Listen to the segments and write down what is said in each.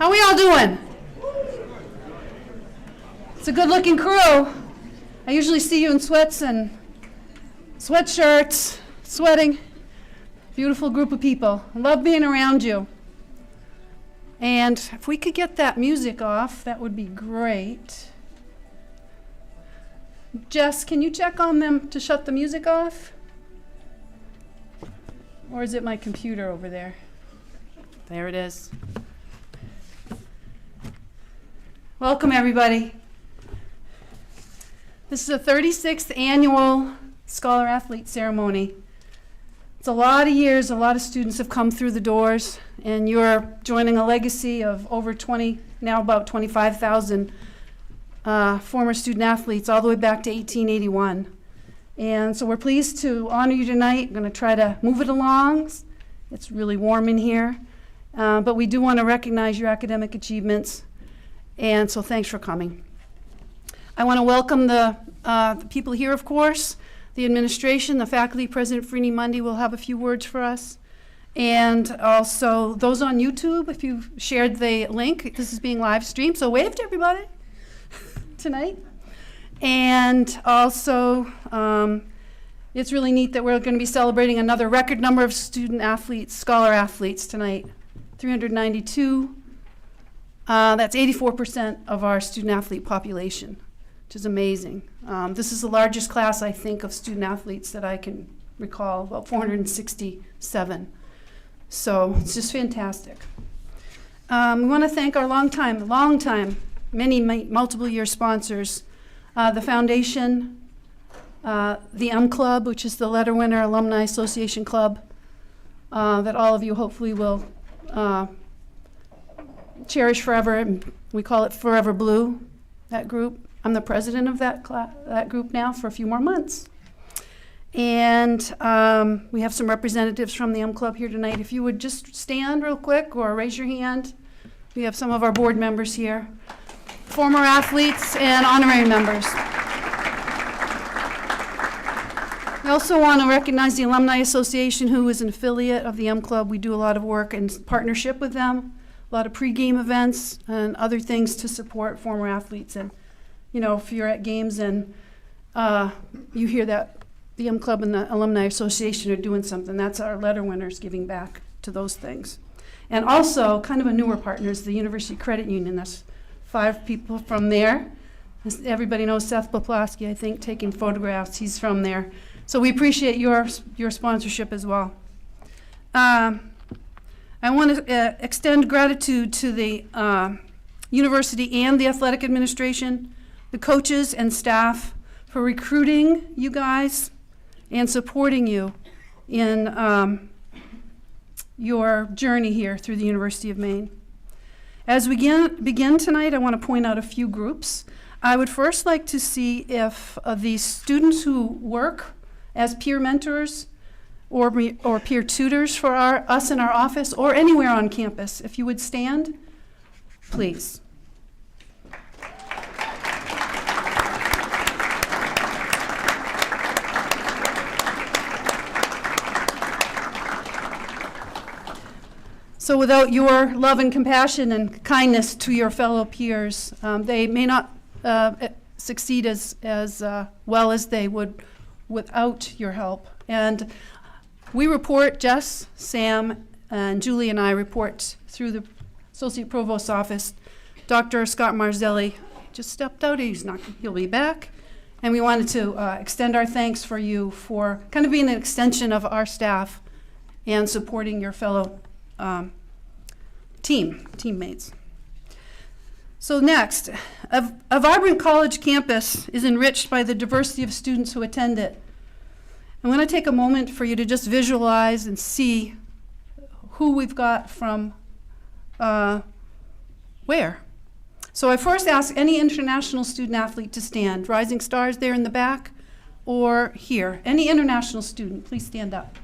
How we all doing? It's a good-looking crew. I usually see you in sweats and sweatshirts, sweating. Beautiful group of people. I love being around you. And if we could get that music off, that would be great. Jess, can you check on them to shut the music off? Or is it my computer over there? There it is. Welcome, everybody. This is the 36th annual Scholar Athlete Ceremony. It's a lot of years, a lot of students have come through the doors, and you're joining a legacy of over 20, now about 25,000 former student athletes all the way back to 1881. And so we're pleased to honor you tonight. I'm going to try to move it along. It's really warm in here. But we do want to recognize your academic achievements. And so thanks for coming. I want to welcome the people here, of course, the administration, the faculty. President Freeney Mundy will have a few words for us. And also those on YouTube, if you've shared the link, this is being live streamed, so wave to everybody tonight. And also, it's really neat that we're going to be celebrating another record number of student athletes, scholar athletes tonight, 392. That's 84% of our student athlete population, which is amazing. This is the largest class, I think, of student athletes that I can recall, about 467. So it's just fantastic. We want to thank our many multiple year sponsors, the foundation, the M Club, which is the letter winner Alumni Association Club, that all of you hopefully will cherish forever. We call it Forever Blue, that group. I'm the president of that group now for a few more months. And we have some representatives from the M Club here tonight. If you would just stand real quick or raise your hand. We have some of our board members here, former athletes and honorary members. We also want to recognize the Alumni Association, who is an affiliate of the M Club. We do a lot of work in partnership with them, a lot of pregame events and other things to support former athletes. And, you know, if you're at games and you hear that the M Club and the Alumni Association are doing something, that's our letter winners giving back to those things. And also, kind of a newer partner is the University Credit Union. That's 5 people from there. Everybody knows Seth Poplawski, I think, taking photographs. He's from there. So we appreciate your sponsorship as well. I want to extend gratitude to the university and the athletic administration, the coaches and staff for recruiting you guys and supporting you in your journey here through the University of Maine. As we begin tonight, I want to point out a few groups. I would first like to see if the students who work as peer mentors or peer tutors for us in our office or anywhere on campus, if you would stand, please. So without your love and compassion and kindness to your fellow peers, they may not succeed as well as they would without your help. And we report, Jess, Sam, and Julie and I report through the Associate Provost's office. Dr. Scott Marzelli just stepped out. He'll be back. And we wanted to extend our thanks for you for kind of being an extension of our staff and supporting your fellow teammates. So next, a vibrant college campus is enriched by the diversity of students who attend it. I'm going to take a moment for you to just visualize and see who we've got from where. So I first ask any international student athlete to stand. Rising Stars there in the back or here. Any international student, please stand up.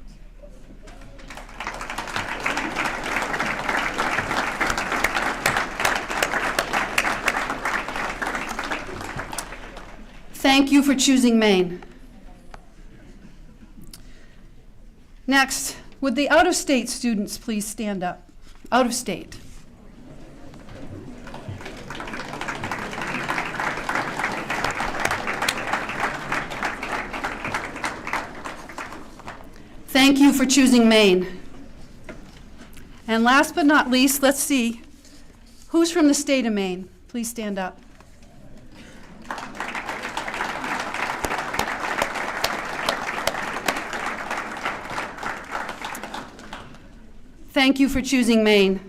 Thank you for choosing Maine. Next, would the out-of-state students please stand up? Out of state. Thank you for choosing Maine. And last but not least, let's see, who's from the state of Maine? Please stand up. Thank you for choosing Maine.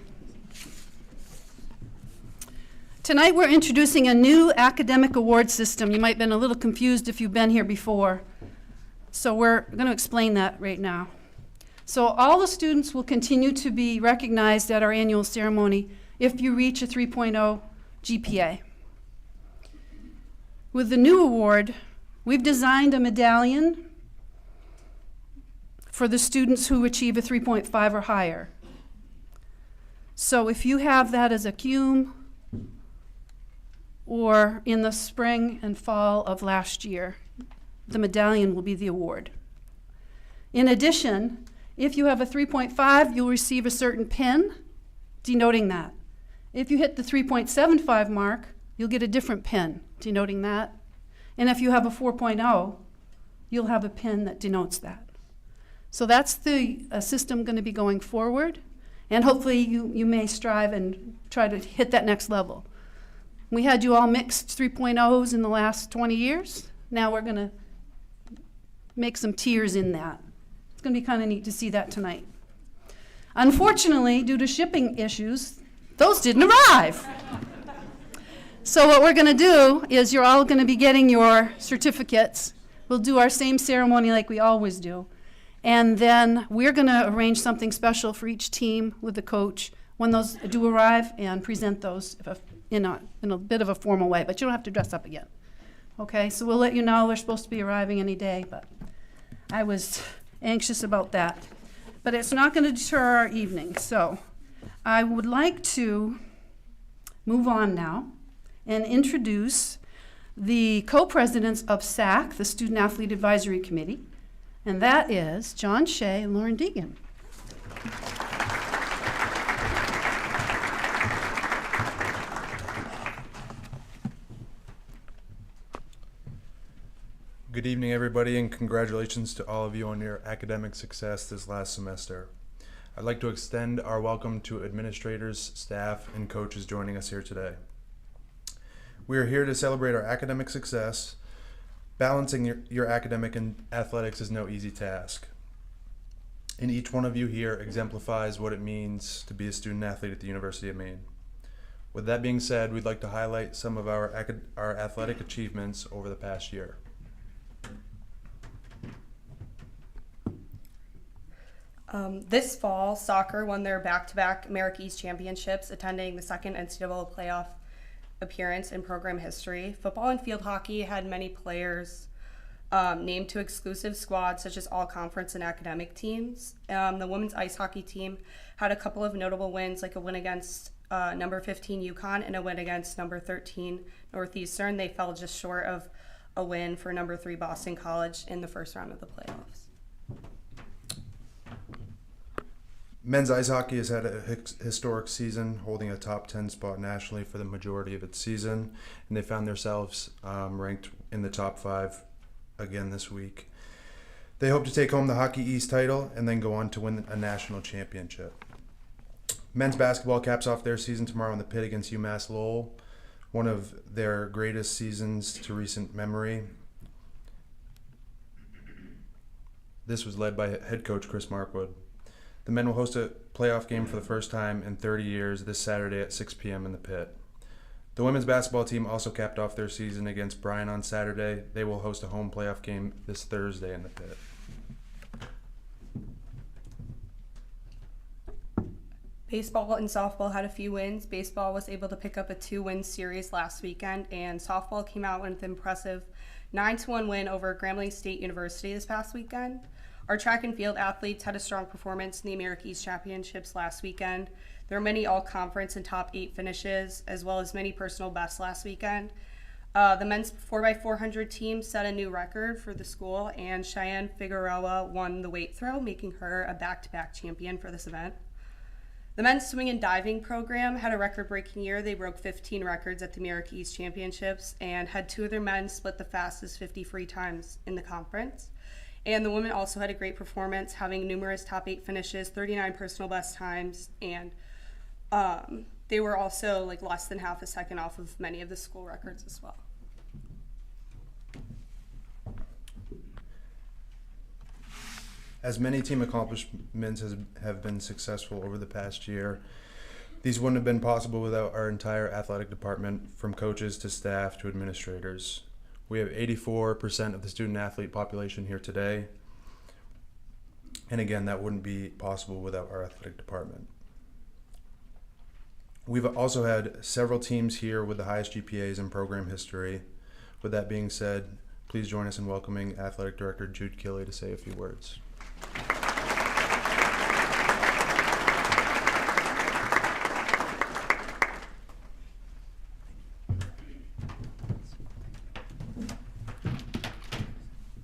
Tonight we're introducing a new academic award system. You might have been a little confused if you've been here before. So we're going to explain that right now. So all the students will continue to be recognized at our annual ceremony if you reach a 3.0 GPA. With the new award, we've designed a medallion for the students who achieve a 3.5 or higher. So if you have that as a cum or in the spring and fall of last year, the medallion will be the award. In addition, if you have a 3.5, you'll receive a certain pin denoting that. If you hit the 3.75 mark, you'll get a different pin denoting that. And if you have a 4.0, you'll have a pin that denotes that. So that's the system going to be going forward. And hopefully you may strive and try to hit that next level. We had you all mixed 3.0s in the last 20 years. Now we're going to make some tiers in that. It's going to be kind of neat to see that tonight. Unfortunately, due to shipping issues, those didn't arrive. So what we're going to do is you're all going to be getting your certificates. We'll do our same ceremony like we always do. And then we're going to arrange something special for each team with the coach when those do arrive and present those in a bit of a formal way. But you don't have to dress up again. Okay, so we'll let you know they're supposed to be arriving any day, but I was anxious about that. But it's not going to deter our evening. So I would like to move on now and introduce the co-presidents of SAC, the Student Athlete Advisory Committee, and that is John Shea and Lauren Deegan. Good evening, everybody, and congratulations to all of you on your academic success this last semester. I'd like to extend our welcome to administrators, staff, and coaches joining us here today. We are here to celebrate our academic success. Balancing your academic and athletics is no easy task. And each one of you here exemplifies what it means to be a student athlete at the University of Maine. With that being said, we'd like to highlight some of our athletic achievements over the past year. This fall, soccer won their back-to-back America East Championships, attending the second NCAA playoff appearance in program history. Football and field hockey had many players named to exclusive squads, such as all-conference and academic teams. The women's ice hockey team had a couple of notable wins, like a win against number 15 UConn and a win against number 13 Northeastern. They fell just short of a win for number 3 Boston College in the first round of the playoffs. Men's ice hockey has had a historic season, holding a top 10 spot nationally for the majority of its season, and they found themselves ranked in the top 5 again this week. They hope to take home the Hockey East title and then go on to win a national championship. Men's basketball caps off their season tomorrow in the pit against UMass Lowell, one of their greatest seasons to recent memory. This was led by head coach Chris Markwood. The men will host a playoff game for the first time in 30 years this Saturday at 6 p.m. in the pit. The women's basketball team also capped off their season against Bryan on Saturday. They will host a home playoff game this Thursday in the pit. Baseball and softball had a few wins. Baseball was able to pick up a 2-win series last weekend, and softball came out with an impressive 9-1 win over Grambling State University this past weekend. Our track and field athletes had a strong performance in the America East Championships last weekend. There were many all-conference and top 8 finishes, as well as many personal bests last weekend. The men's 4x400 team set a new record for the school, and Cheyenne Figueroa won the weight throw, making her a back-to-back champion for this event. The men's swing and diving program had a record-breaking year. They broke 15 records at the America East Championships and had 2 of their men split the fastest 50 free times in the conference. And the women also had a great performance, having numerous top 8 finishes, 39 personal best times, and they were also like less than half a second off of many of the school records as well. As many team accomplishments have been successful over the past year, these wouldn't have been possible without our entire athletic department, from coaches to staff to administrators. We have 84% of the student athlete population here today. And again, that wouldn't be possible without our athletic department. We've also had several teams here with the highest GPAs in program history. With that being said, please join us in welcoming Athletic Director Jude Killey to say a few words.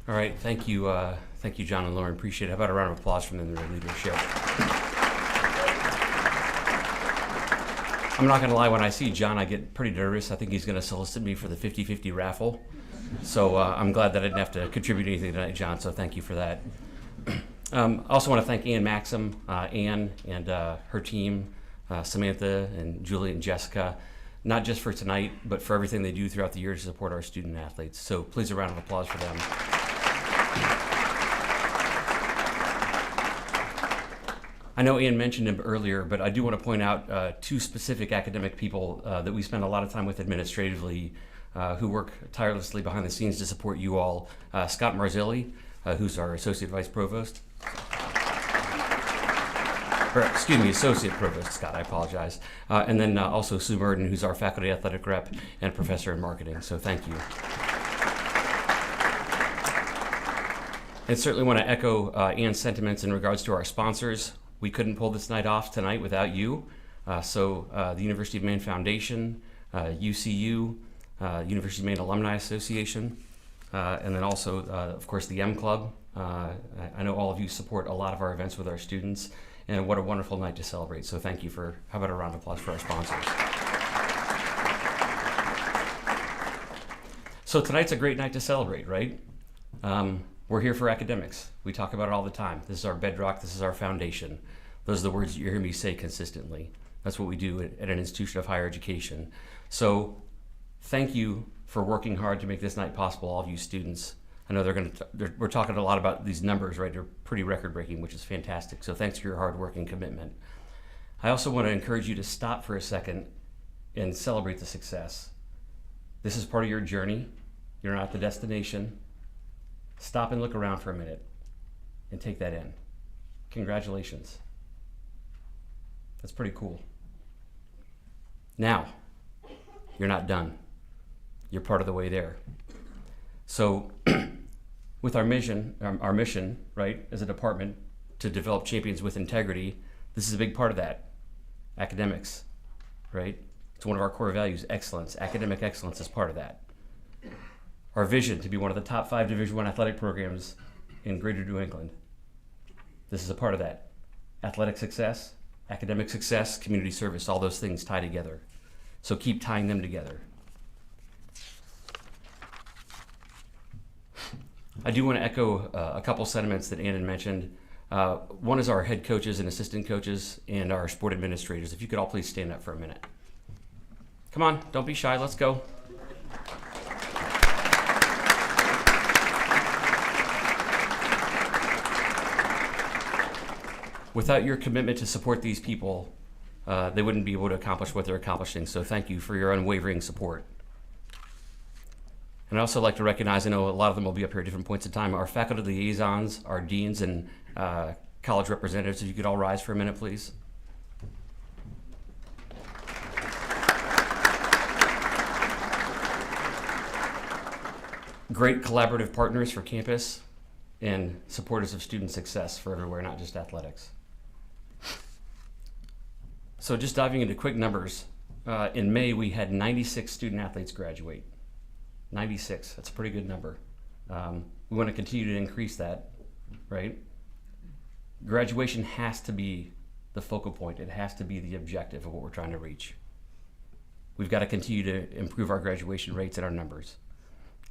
All right, thank you, John and Lauren. Appreciate it. How about a round of applause from them, their leadership? I'm not going to lie, when I see John, I get pretty nervous. I think he's going to solicit me for the 50-50 raffle. So I'm glad that I didn't have to contribute anything tonight, John, so thank you for that. I also want to thank Ann Maxim, Ann and her team, Samantha and Julie and Jessica, not just for tonight, but for everything they do throughout the year to support our student athletes. So please a round of applause for them. I know Ian mentioned him earlier, but I do want to point out 2 specific academic people that we spend a lot of time with administratively, who work tirelessly behind the scenes to support you all. Scott Marzilli, who's our Associate Vice Provost. Associate Provost, Scott, I apologize. And then also Sue Murden, who's our Faculty Athletic Rep and Professor in Marketing, so thank you. And certainly want to echo Ann's sentiments in regards to our sponsors. We couldn't pull this night off tonight without you. So the University of Maine Foundation, UCU, University of Maine Alumni Association, and then also, of course, the M Club. I know all of you support a lot of our events with our students, and what a wonderful night to celebrate. So thank you for, how about a round of applause for our sponsors? So tonight's a great night to celebrate, right? We're here for academics. We talk about it all the time. This is our bedrock, this is our foundation. Those are the words you hear me say consistently. That's what we do at an institution of higher education. So thank you for working hard to make this night possible, all of you students. I know we're talking a lot about these numbers, right? They're pretty record-breaking, which is fantastic. So thanks for your hard work and commitment. I also want to encourage you to stop for a second and celebrate the success. This is part of your journey. You're not the destination. Stop and look around for a minute and take that in. Congratulations. That's pretty cool. Now, you're not done. You're part of the way there. So with our mission, right, as a department to develop champions with integrity, this is a big part of that. Academics, right? It's one of our core values, excellence. Academic excellence is part of that. Our vision to be one of the top 5 Division I athletic programs in Greater New England. This is a part of that. Athletic success, academic success, community service, all those things tie together. So keep tying them together. I do want to echo a couple sentiments that Ann mentioned. One is our head coaches and assistant coaches and our sport administrators. If you could all please stand up for a minute. Come on, don't be shy, let's go. Without your commitment to support these people, they wouldn't be able to accomplish what they're accomplishing. So thank you for your unwavering support. And I'd also like to recognize, I know a lot of them will be up here at different points in time, our faculty liaisons, our deans, and college representatives. If you could all rise for a minute, please. Great collaborative partners for campus and supporters of student success for everywhere, not just athletics. So just diving into quick numbers, in May we had 96 student athletes graduate. 96, that's a pretty good number. We want to continue to increase that, right? Graduation has to be the focal point. It has to be the objective of what we're trying to reach. We've got to continue to improve our graduation rates and our numbers.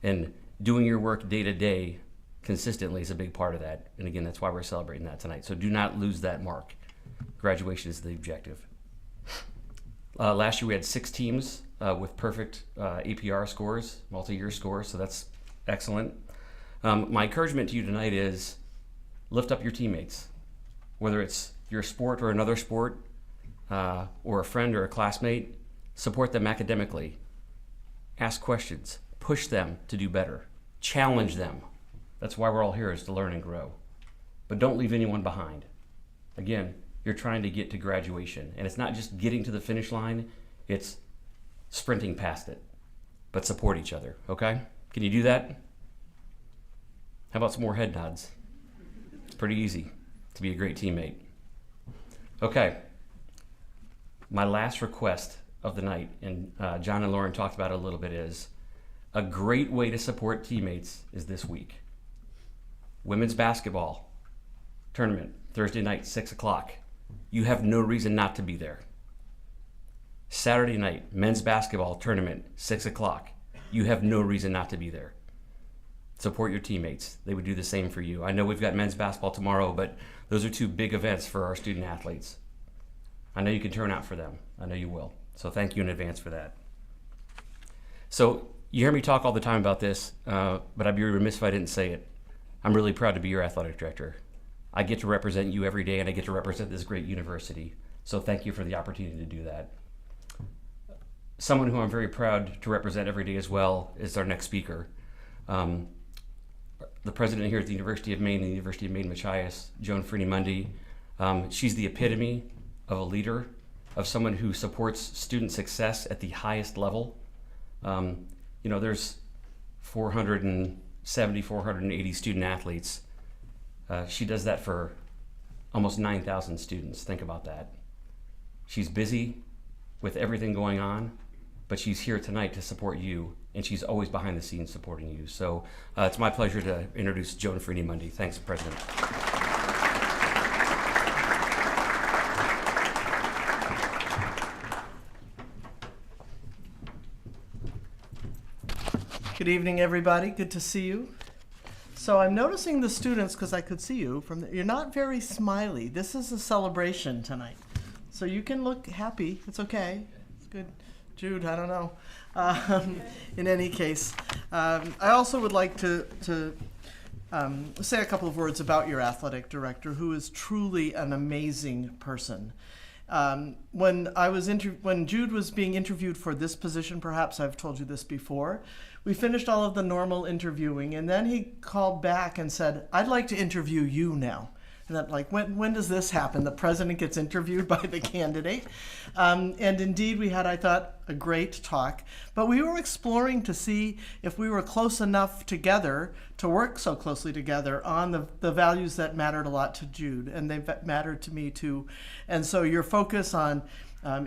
And doing your work day to day consistently is a big part of that. And again, that's why we're celebrating that tonight. So do not lose that mark. Graduation is the objective. Last year we had 6 teams with perfect APR scores, multi-year scores, so that's excellent. My encouragement to you tonight is lift up your teammates, whether it's your sport or another sport, or a friend or a classmate. Support them academically. Ask questions. Push them to do better. Challenge them. That's why we're all here, is to learn and grow. But don't leave anyone behind. Again, you're trying to get to graduation, and it's not just getting to the finish line, it's sprinting past it. But support each other, okay? Can you do that? How about some more head nods? It's pretty easy to be a great teammate. Okay, my last request of the night, and John and Lauren talked about it a little bit, is a great way to support teammates is this week. Women's basketball tournament, Thursday night, 6 o'clock. You have no reason not to be there. Saturday night, men's basketball tournament, 6 o'clock. You have no reason not to be there. Support your teammates. They would do the same for you. I know we've got men's basketball tomorrow, but those are 2 big events for our student athletes. I know you can turn out for them. I know you will. So thank you in advance for that. So you hear me talk all the time about this, but I'd be remiss if I didn't say it. I'm really proud to be your athletic director. I get to represent you every day, and I get to represent this great university. So thank you for the opportunity to do that. Someone who I'm very proud to represent every day as well is our next speaker. The president here at the University of Maine, the University of Maine Machias, Joan Freeney-Mundy. She's the epitome of a leader, of someone who supports student success at the highest level. There's 470, 480 student athletes. She does that for almost 9,000 students. Think about that. She's busy with everything going on, but she's here tonight to support you, and she's always behind the scenes supporting you. So it's my pleasure to introduce Joan Freeney-Mundy. Thanks, President. Good evening, everybody. Good to see you. So I'm noticing the students, because I could see you, you're not very smiley. This is a celebration tonight. So you can look happy. It's okay. It's good. Jude, I don't know. In any case, I also would like to say a couple of words about your athletic director, who is truly an amazing person. When Jude was being interviewed for this position, perhaps I've told you this before, we finished all of the normal interviewing, and then he called back and said, "I'd like to interview you now." And I'm like, when does this happen? The president gets interviewed by the candidate. And indeed, we had, I thought, a great talk. But we were exploring to see if we were close enough together to work so closely together on the values that mattered a lot to Jude, and they've mattered to me too. And so your focus on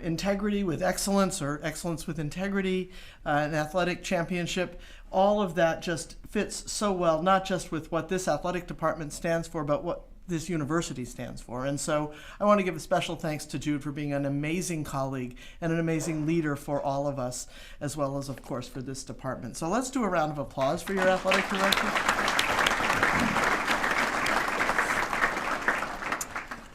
integrity with excellence, or excellence with integrity, an athletic championship, all of that just fits so well, not just with what this athletic department stands for, but what this university stands for. And so I want to give a special thanks to Jude for being an amazing colleague and an amazing leader for all of us, as well as, of course, for this department. So let's do a round of applause for your athletic director.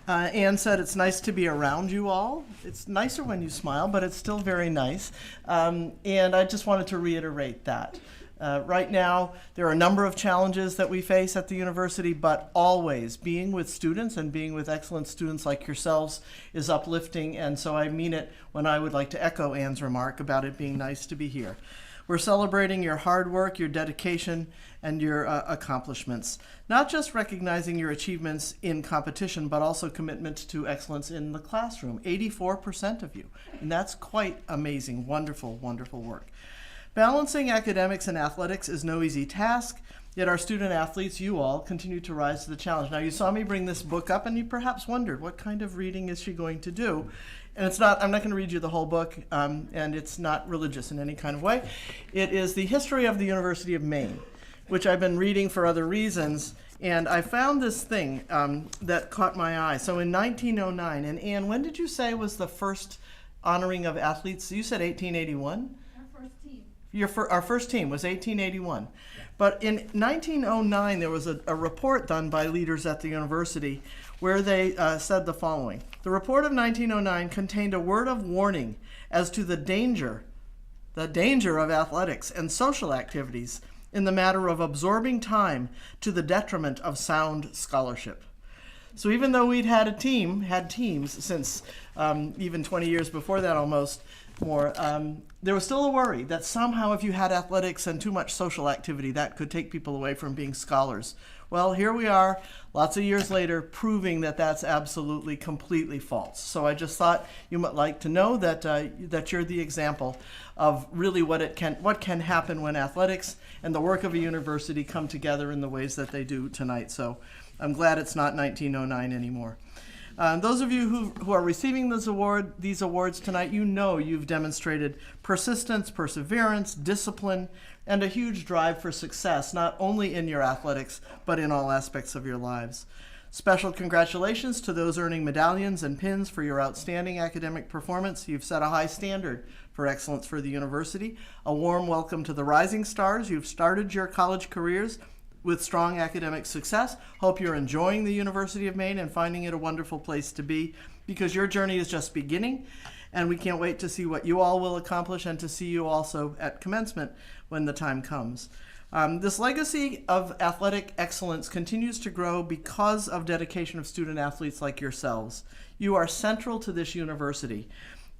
Anne said it's nice to be around you all. It's nicer when you smile, but it's still very nice. And I just wanted to reiterate that. Right now, there are a number of challenges that we face at the university, but always being with students and being with excellent students like yourselves is uplifting, and so I mean it when I would like to echo Anne's remark about it being nice to be here. We're celebrating your hard work, your dedication, and your accomplishments. Not just recognizing your achievements in competition, but also commitment to excellence in the classroom. 84% of you, and that's quite amazing. Wonderful, wonderful work. Balancing academics and athletics is no easy task, yet our student athletes, you all, continue to rise to the challenge. Now, you saw me bring this book up, and you perhaps wondered, what kind of reading is she going to do? And I'm not going to read you the whole book, and it's not religious in any kind of way. It is the history of the University of Maine, which I've been reading for other reasons, and I found this thing that caught my eye. So in 1909, and Anne, when did you say was the first honoring of athletes? You said 1881? Our first team was 1881. But in 1909, there was a report done by leaders at the university where they said the following. The report of 1909 contained a word of warning as to the danger of athletics and social activities in the matter of absorbing time to the detriment of sound scholarship. So even though we'd had teams since even 20 years before that almost more, there was still a worry that somehow if you had athletics and too much social activity, that could take people away from being scholars. Well, here we are, lots of years later, proving that that's absolutely, completely false. So I just thought you might like to know that that you're the example of really what can happen when athletics and the work of a university come together in the ways that they do tonight. So I'm glad it's not 1909 anymore. Those of you who are receiving these awards tonight, you know you've demonstrated persistence, perseverance, discipline, and a huge drive for success, not only in your athletics, but in all aspects of your lives. Special congratulations to those earning medallions and pins for your outstanding academic performance. You've set a high standard for excellence for the university. A warm welcome to the rising stars. You've started your college careers with strong academic success. Hope you're enjoying the University of Maine and finding it a wonderful place to be, because your journey is just beginning, and we can't wait to see what you all will accomplish and to see you also at commencement when the time comes. This legacy of athletic excellence continues to grow because of dedication of student athletes like yourselves. You are central to this university.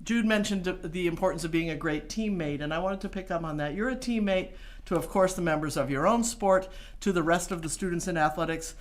Jude mentioned the importance of being a great teammate, and I wanted to pick up on that. You're a teammate to, of course, the members of your own sport, to the rest of the students in athletics,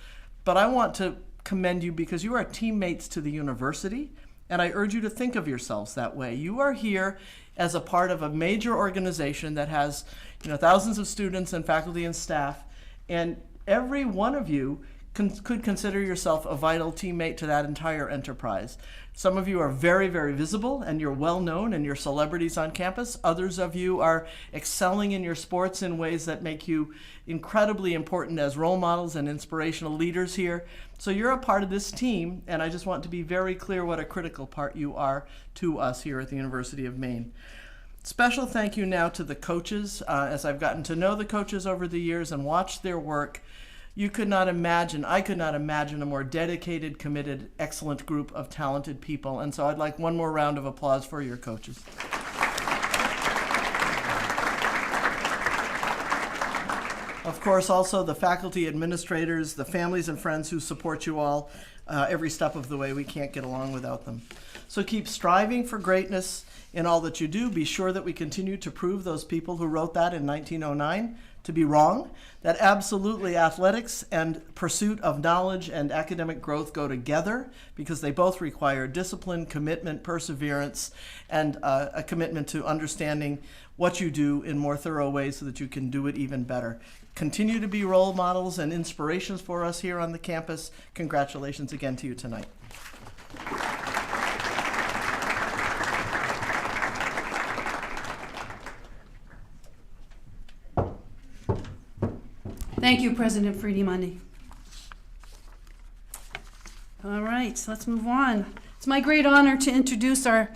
but I want to commend you because you are teammates to the university, and I urge you to think of yourselves that way. You are here as a part of a major organization that has, thousands of students and faculty and staff, and every one of you could consider yourself a vital teammate to that entire enterprise. Some of you are very, very visible and you're well known and you're celebrities on campus. Others of you are excelling in your sports in ways that make you incredibly important as role models and inspirational leaders here. So you're a part of this team, and I just want to be very clear what a critical part you are to us here at the University of Maine. Special thank you now to the coaches. As I've gotten to know the coaches over the years and watched their work, I could not imagine a more dedicated, committed, excellent group of talented people. And so I'd like one more round of applause for your coaches. Of course, also the faculty, administrators, the families and friends who support you all every step of the way. We can't get along without them. So keep striving for greatness in all that you do. Be sure that we continue to prove those people who wrote that in 1909 to be wrong, that absolutely athletics and pursuit of knowledge and academic growth go together, because they both require discipline, commitment, perseverance, and a commitment to understanding what you do in more thorough ways so that you can do it even better. Continue to be role models and inspirations for us here on the campus. Congratulations again to you tonight. Thank you, President Friedy Mundy. All right, so let's move on. It's my great honor to introduce our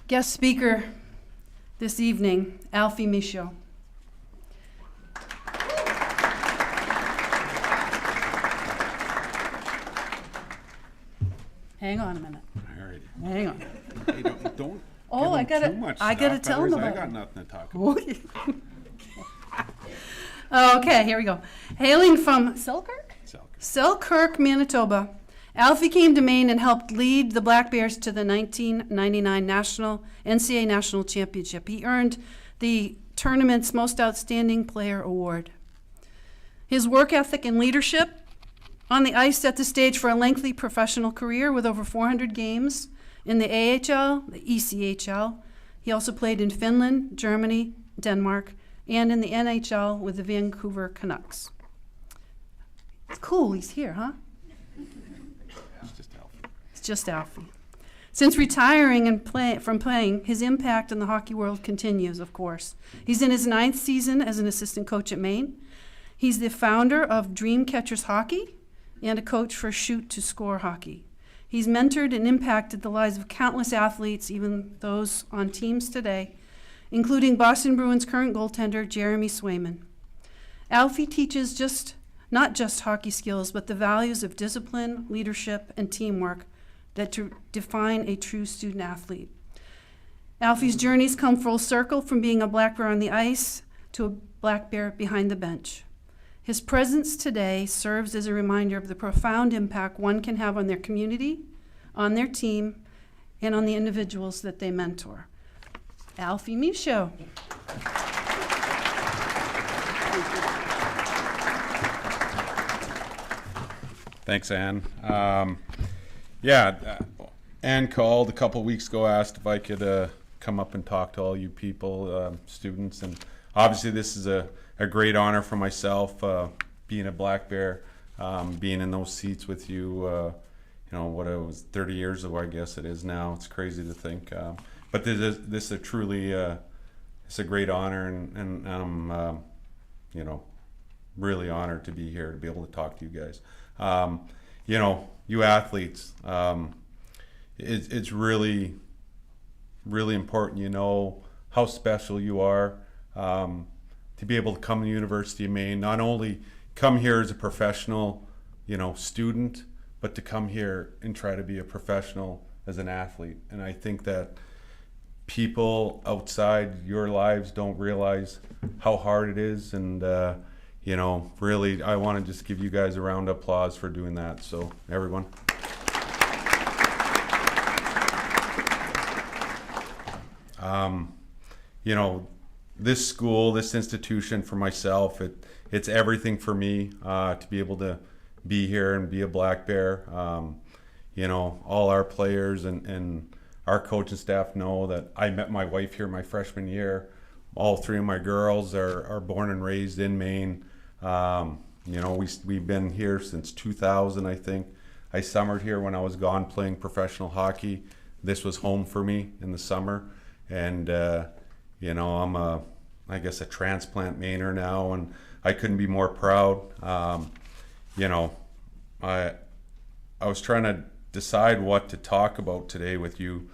guest speaker this evening, Alfie Michaud. Hang on a minute. All right. Hang on. Hey, don't Oh, give him too much I gotta stuff, tell him otherwise about I it. got nothing to talk about. Okay, here we go. Hailing from Selkirk, Manitoba, Alfie came to Maine and helped lead the Black Bears to the 1999 NCAA National Championship. He earned the tournament's Most Outstanding Player award. His work ethic and leadership on the ice set the stage for a lengthy professional career with over 400 games in the AHL, the ECHL. He also played in Finland, Germany, Denmark, and in the NHL with the Vancouver Canucks. It's cool, he's here, huh? It's just Alfie. It's just Alfie. Since retiring and from playing, his impact in the hockey world continues, of course. He's in his 9th season as an assistant coach at Maine. He's the founder of Dream Catchers Hockey and a coach for Shoot to Score Hockey. He's mentored and impacted the lives of countless athletes, even those on teams today. including Boston Bruins current goaltender Jeremy Swayman. Alfie teaches not just hockey skills, but the values of discipline, leadership, and teamwork that define a true student athlete. Alfie's journeys come full circle from being a black bear on the ice to a black bear behind the bench. His presence today serves as a reminder of the profound impact one can have on their community, on their team, and on the individuals that they mentor. Alfie Michaud. Thanks, Ann. Ann called a couple weeks ago, asked if I could come up and talk to all you people, students, and obviously this is a great honor for myself, being a black bear, being in those seats with you, what it was 30 years ago, I guess it is now. It's crazy to think. But this is a truly, it's a great honor, and I'm, really honored to be here, to be able to talk to you guys. You athletes, it's really, really important, how special you are, to be able to come to the University of Maine, not only come here as a professional, student, but to come here and try to be a professional as an athlete. And I think that people outside your lives don't realize how hard it is. And, really, I want to just give you guys a round of applause for doing that. So, everyone. This school, this institution for myself, it's everything for me, to be able to be here and be a black bear. All our players and our coaching staff know that I met my wife here my freshman year. All three of my girls are born and raised in Maine. We've been here since 2000, I think. I summered here when I was gone playing professional hockey. This was home for me in the summer. And, I'm I guess a transplant Mainer now, and I couldn't be more proud. I was trying to decide what to talk about today with you,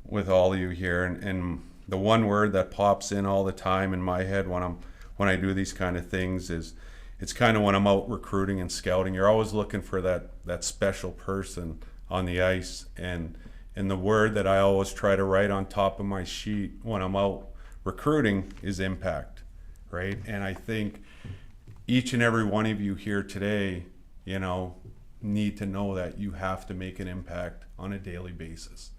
with all of you here, and the one word that pops in all the time in my head when I do these kind of things is, it's kind of when I'm out recruiting and scouting, you're always looking for that special person on the ice, and the word that I always try to write on top of my sheet when I'm out recruiting is impact, right? And I think each and every one of you here today, need to know that you have to make an impact on a daily basis,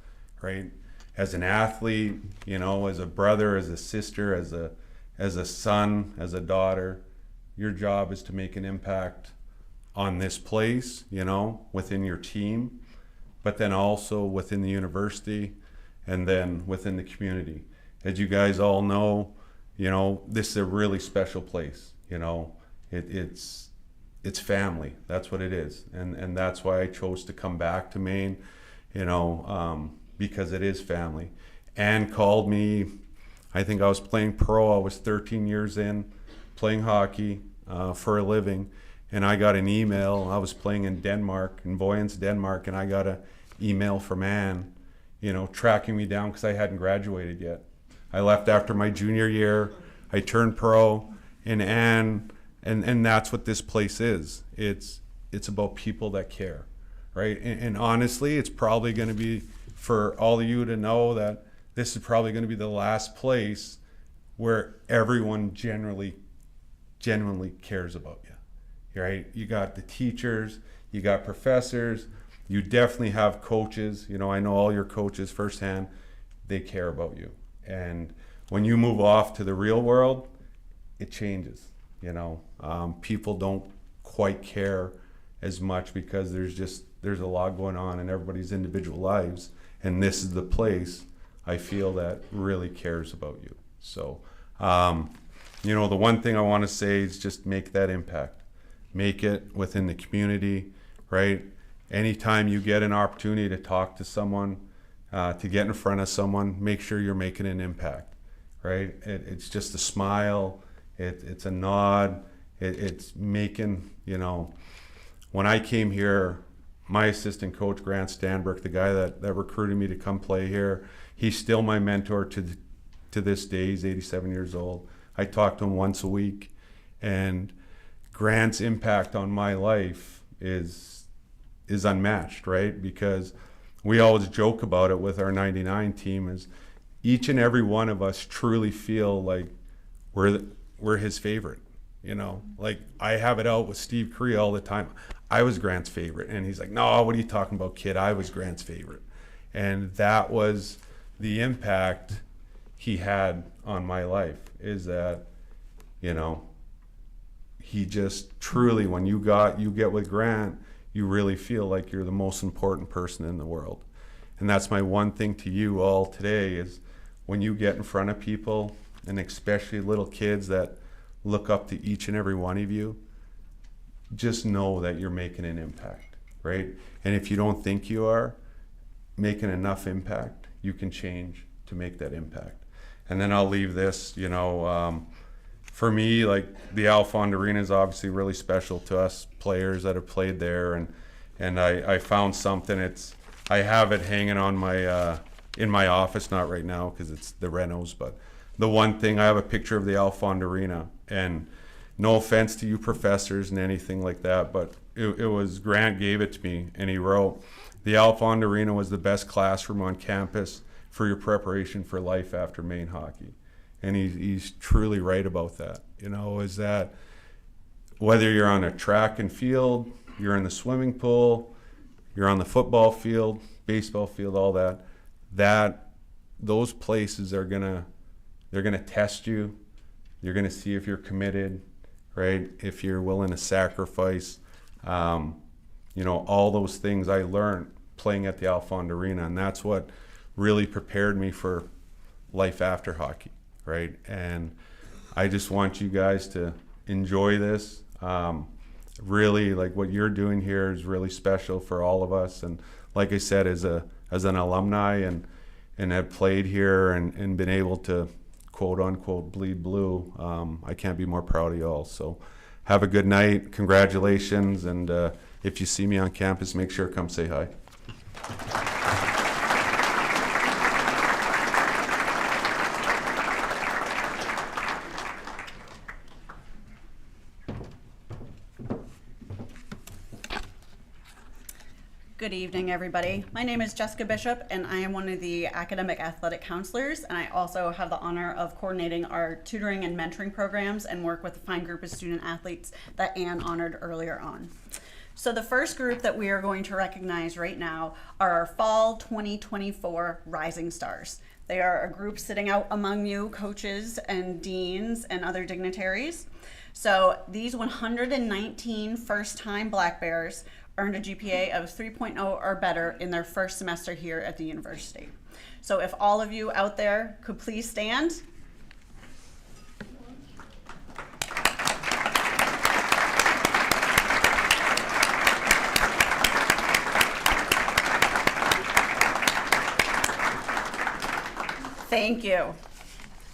right? As an athlete, as a brother, as a sister, as a son, as a daughter, your job is to make an impact on this place, within your team, but then also within the university, and then within the community. As you guys all know, this is a really special place. It's family. That's what it is, and that's why I chose to come back to Maine, because it is family. Ann called me. I think I was playing pro. I was 13 years in, playing hockey for a living, and I got an email. I was playing in Denmark, in Boyens, Denmark, and I got an email from Ann, tracking me down because I hadn't graduated yet. I left after my junior year. I turned pro, and Ann, and that's what this place is. It's about people that care, right? And honestly, it's probably going to be, for all of you to know that this is probably going to be the last place where everyone genuinely cares about you, right? You got the teachers, you got professors, you definitely have coaches. I know all your coaches firsthand, they care about you. And when you move off to the real world, it changes. People don't quite care as much because there's a lot going on in everybody's individual lives, and this is the place I feel that really cares about you. So, the one thing I want to say is just make that impact. Make it within the community, right? Anytime you get an opportunity to talk to someone, to get in front of someone, make sure you're making an impact, right? It's just a smile, it's a nod, it's making, when I came here, my assistant coach, Grant Stanbrook, the guy that recruited me to come play here, he's still my mentor to this day. He's 87 years old. I talk to him once a week, and Grant's impact on my life is unmatched, right? Because we always joke about it with our 99 team, is each and every one of us truly feel like we're his favorite. You know, like I have it out with Steve Curry all the time. I was Grant's favorite. And he's like, no, what are you talking about, kid? I was Grant's favorite. And that was the impact he had on my life, is that, you know, he just truly, when you get with Grant, you really feel like you're the most important person in the world. And that's my one thing to you all today, is when you get in front of people, and especially little kids that look up to each and every one of you, just know that you're making an impact, right? And if you don't think you are making enough impact, you can change to make that impact. And then I'll leave this, you know, for me, like the Alfond Arena is obviously really special to us players that have played there. And I found something, I have it hanging on my, in my office, not right now because it's the renos, but the one thing, I have a picture of the Alfond Arena, and no offense to you professors and anything like that, but it was, Grant gave it to me, and he wrote, the Alfond Arena was the best classroom on campus for your preparation for life after Maine hockey. And he's truly right about that. You know, is that whether you're on a track and field, you're in the swimming pool, you're on the football field, baseball field, all that those places are they're gonna test you. You're gonna see if you're committed, right? If you're willing to sacrifice. You know, all those things I learned playing at the Alfond Arena, and that's what really prepared me for life after hockey, right? And I just want you guys to enjoy this. Really, like what you're doing here is really special for all of us. And like I said, as an alumni and have played here and been able to quote unquote bleed blue, I can't be more proud of you all. So have a good night. Congratulations. And if you see me on campus, make sure to come say hi. Good evening, everybody. My name is Jessica Bishop, and I am one of the academic athletic counselors, and I also have the honor of coordinating our tutoring and mentoring programs and work with a fine group of student athletes that Anne honored earlier on. So the first group that we are going to recognize right now are our Fall 2024 Rising Stars. They are a group sitting out among you, coaches and deans and other dignitaries. So these 119 first-time Black Bears earned a GPA of 3.0 or better in their first semester here at the university. So if all of you out there could please stand. Thank you.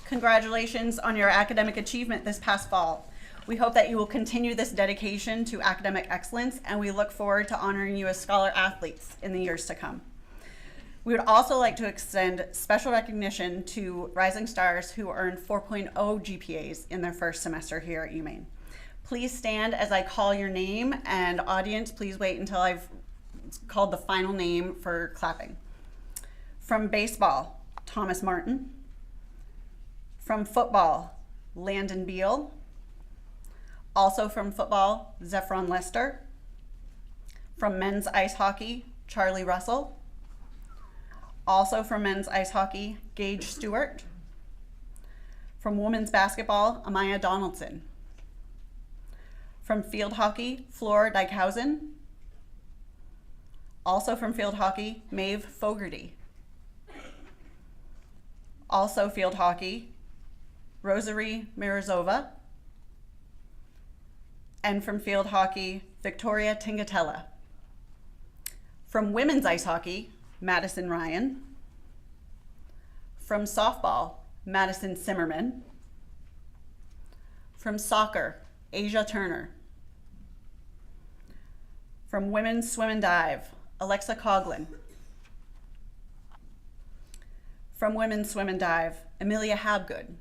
Congratulations on your academic achievement this past fall. We hope that you will continue this dedication to academic excellence, and we look forward to honoring you as scholar athletes in the years to come. We would also like to extend special recognition to rising stars who earned 4.0 GPAs in their first semester here at UMaine. Please stand as I call your name, and audience, please wait until I've called the final name for clapping. From baseball, Thomas Martin. From football, Landon Beal. Also from football, Zephron Lester. From men's ice hockey, Charlie Russell. Also from men's ice hockey, Gage Stewart. From women's basketball, Amaya Donaldson. From field hockey, Flora Dykhuizen. Also from field hockey, Maeve Fogarty. Also field hockey, Rosary Mirazova. And from field hockey, Victoria Tingatella. From women's ice hockey, Madison Ryan. From softball, Madison Zimmerman. From soccer, Asia Turner. From women's swim and dive, Alexa Coughlin. From women's swim and dive, Amelia Habgood.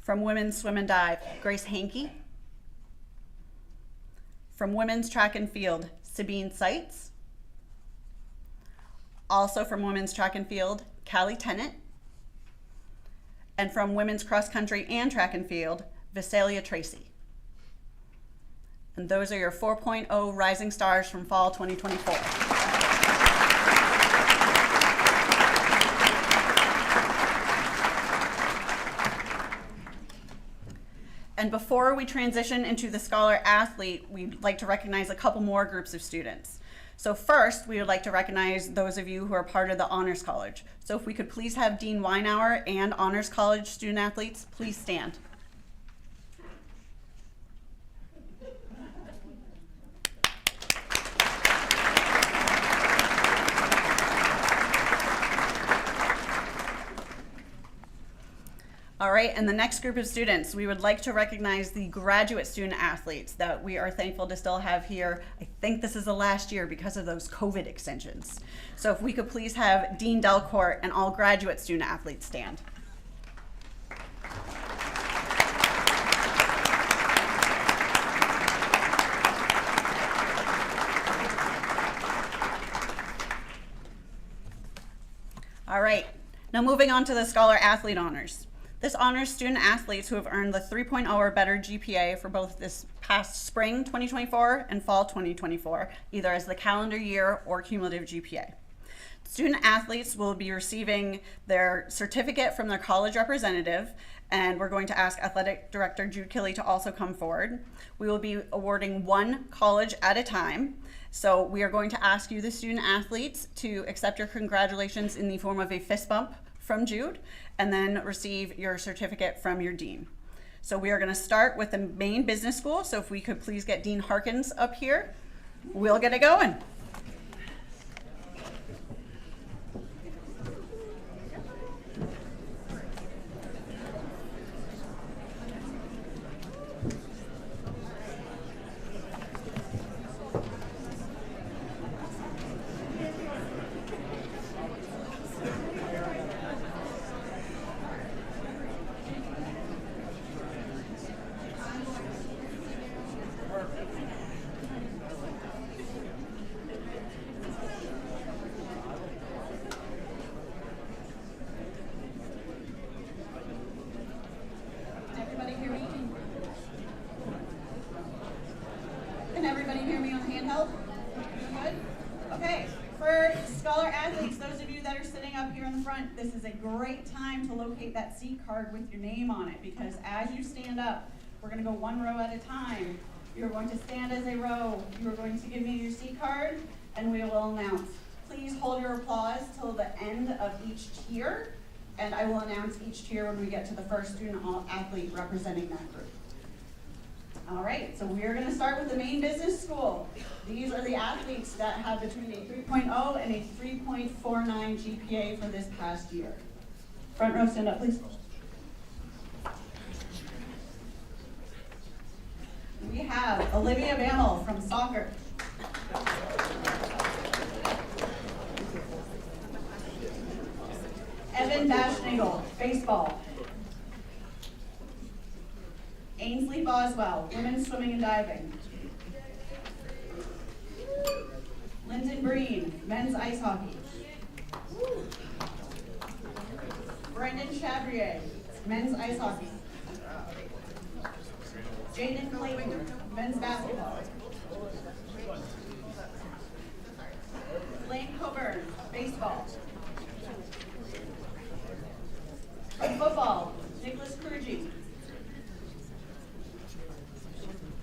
From women's swim and dive, Grace Hankey. From women's track and field, Sabine Seitz. Also from women's track and field, Callie Tennant. And from women's cross country and track and field, Visalia Tracy. And those are your 4.0 Rising Stars from fall 2024. And before we transition into the Scholar Athlete, we'd like to recognize a couple more groups of students. So first, we would like to recognize those of you who are part of the Honors College. So if we could please have Dean Weinauer and Honors College student athletes, please stand. All right, and the next group of students, we would like to recognize the graduate student athletes that we are thankful to still have here. I think this is the last year because of those COVID extensions. So if we could please have Dean Delcourt and all graduate student athletes stand. All right, now moving on to the Scholar Athlete Honors. This honors student athletes who have earned the 3.0 or better GPA for both this past spring 2024 and fall 2024, either as the calendar year or cumulative GPA. Student athletes will be receiving their certificate from their college representative, and we're going to ask Athletic Director Jude Killey to also come forward. We will be awarding one college at a time. So we are going to ask you, the student athletes, to accept your congratulations in the form of a fist bump from Jude, and then receive your certificate from your dean. So we are going to start with the Maine Business School. So if we could please get Dean Harkins up here, we'll get it going. Can everybody hear me on the handheld? Good? Okay, for Scholar Athletes, those of you that are sitting up here in the front, this is a great time to locate that seat card with your name on it, because as you stand up, we're going to go one row at a time. You're going to stand as a row. You are going to give me your seat card, and we will announce. Please hold your applause till the end of each tier, and I will announce each tier when we get to the first student athlete representing that group. All right, so we're going to start with the Maine Business School. These are the athletes that have between a 3.0 and a 3.49 GPA for this past year. Front row, stand up, please. We have Olivia Bammel from soccer. Evan Bashnagel, baseball. Ainsley Boswell, women's swimming and diving. Linton Breen, men's ice hockey. Brendan Chabrier, men's ice hockey. Jaden Clayton, men's basketball. Blaine Coburn, baseball. From football, Nicholas Krugy.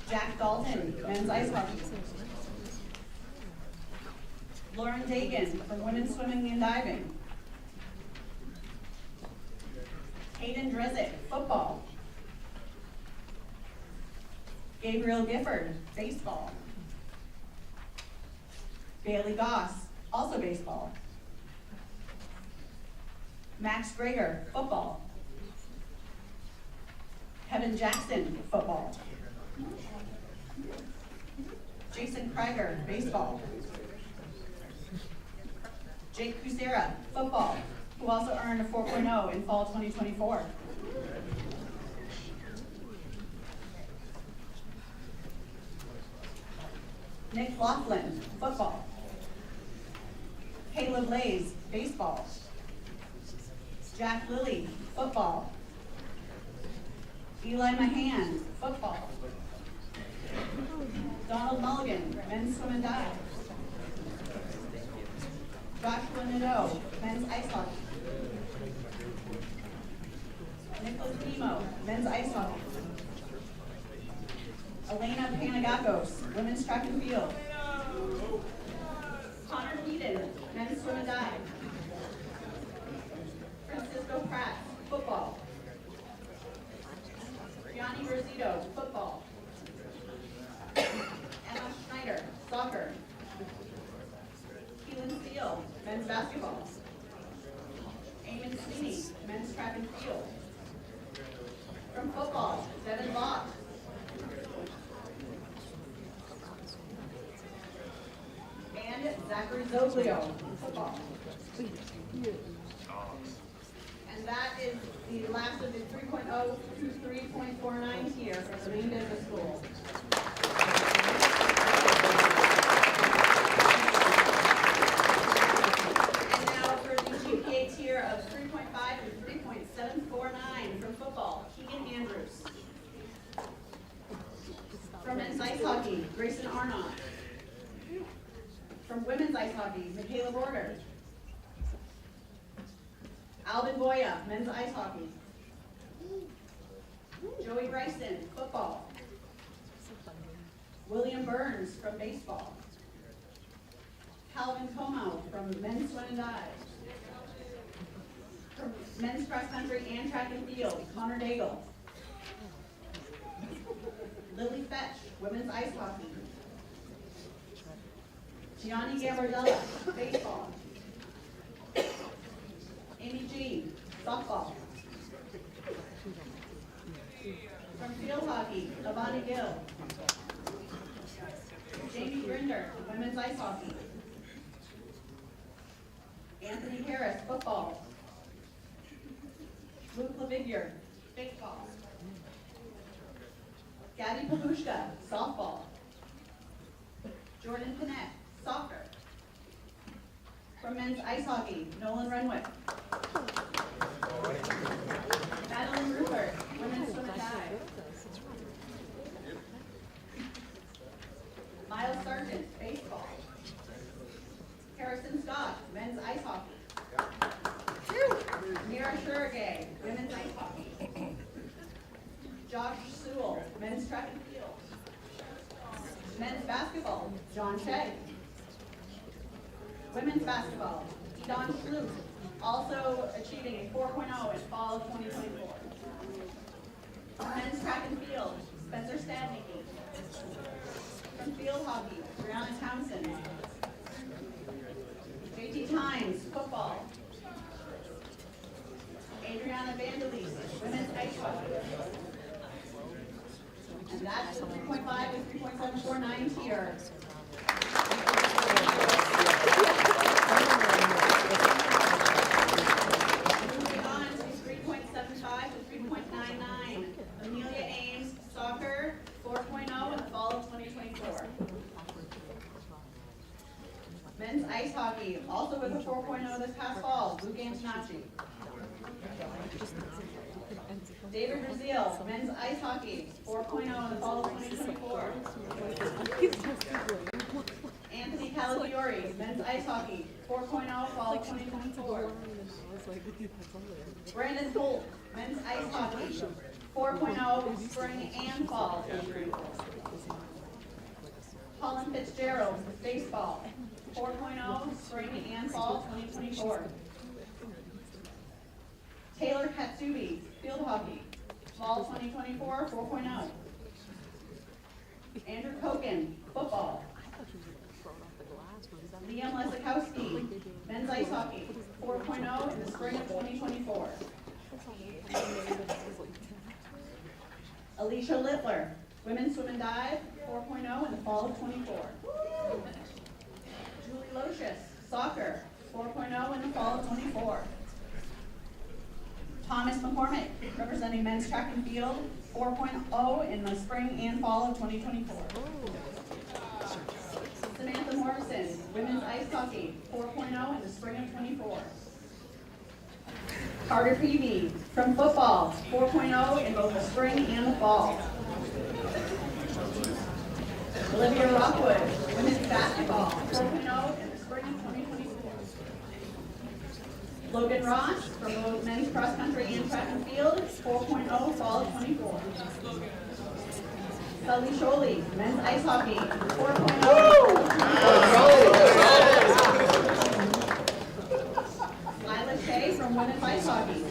Jack Dalton, men's ice hockey. Lauren Dagan from women's swimming and diving. Hayden Drezick, football. Gabriel Gifford, baseball. Bailey Goss, also baseball. Max Greger, football. Kevin Jackson, football. Jason Krieger, baseball. Jake Kucera, football. who also earned a 4.0 in fall 2024. Nick Laughlin, football. Caleb Lays, baseball. Jack Lilly, football. Eli Mahan, football. Donald Mulligan, men's swim and dive. Joshua Nadeau, men's ice hockey. Nicholas Nemo, men's ice hockey. Elena Panagakos, women's track and field. Connor Heaton, men's swim and dive. Francisco Pratt, football. Gianni Rosito, football. Emma Schneider, soccer. Keelan Steele, men's basketball. Eamon Sweeney, men's track and field. From football, Devin Lott. And Zachary Zoglio, football. And that is the last of the 3.0 to 3.49 tier for the Maine Business School. And now for the GPA tier of 3.5 to 3.749 from football, Keegan Andrews. From men's ice hockey, Grayson Arnott. From women's ice hockey, Michaela Border. Alvin Boya, men's ice hockey. Joey Bryson, football. William Burns from baseball. Calvin Como from men's swim and dive. From men's cross country and track and field, Connor Daigle. Lily Fetch, women's ice hockey. Gianni Gambardella, baseball. Amy G, softball. From field hockey, Avani Gill. Jamie Grinder, women's ice hockey. Anthony Harris, football. Luke LeViguier, baseball. Gabby Palushka, softball. Jordan Panette, soccer. From men's ice hockey, Nolan Renwick. Madeline Rupert, women's swim and dive. Miles Sargent, baseball. Harrison Scott, men's ice hockey. Mira Shurigay, women's ice hockey. Josh Sewell, men's track and field. Men's basketball, John Shea. Women's basketball, Edon Schlup, also achieving a 4.0 in fall of 2024. Men's track and field, Spencer Stadnicki. From field hockey, Brianna Townsend. JT Times, football. Adriana Vandelis, women's ice hockey. And that's the 3.5 and 3.749 tier. Moving on to 3.75 to 3.99. Amelia Ames, soccer, 4.0 in the fall of 2024. Men's ice hockey, also with a 4.0 this past fall, Luke Antonacci. David Brazil, men's ice hockey, 4.0 in the fall of 2024. Anthony Calafiore, men's ice hockey, 4.0 fall of 2024. Brandon Holt, men's ice hockey, 4.0 spring and fall 2024. Colin Fitzgerald, baseball, 4.0 spring and fall 2024. Taylor Katsubi, field hockey, fall 2024, 4.0. Andrew Koken, football. Liam Lesikowski, men's ice hockey, 4.0 in the spring of 2024. Alicia Littler, women's swim and dive, 4.0 in the fall of 24. Julie Locious, soccer, 4.0 in the fall of 24. Thomas McCormick, representing men's track and field, 4.0 in the spring and fall of 2024. Samantha Morrison, women's ice hockey, 4.0 in the spring of 24. Carter Peavy, from football, 4.0 in both the spring and the fall. Olivia Rockwood, women's basketball, 4.0 in the spring of 2024. Logan Ross, from both men's cross country and track and field, 4.0 fall of 24. Sully Sholey, men's ice hockey, 4.0. Lila Shea from women's ice hockey.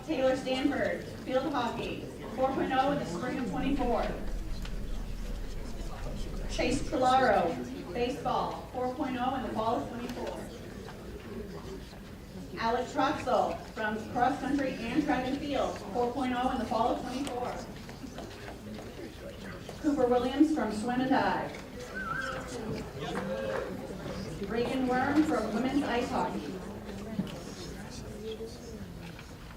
Taylor Stanford, field hockey, 4.0 in the spring of 24. Chase Trelaro, baseball, 4.0 in the fall of 24. Alec Troxel from cross country and track and field, 4.0 in the fall of 24. Cooper Williams from swim and dive. Reagan Worm from women's ice hockey.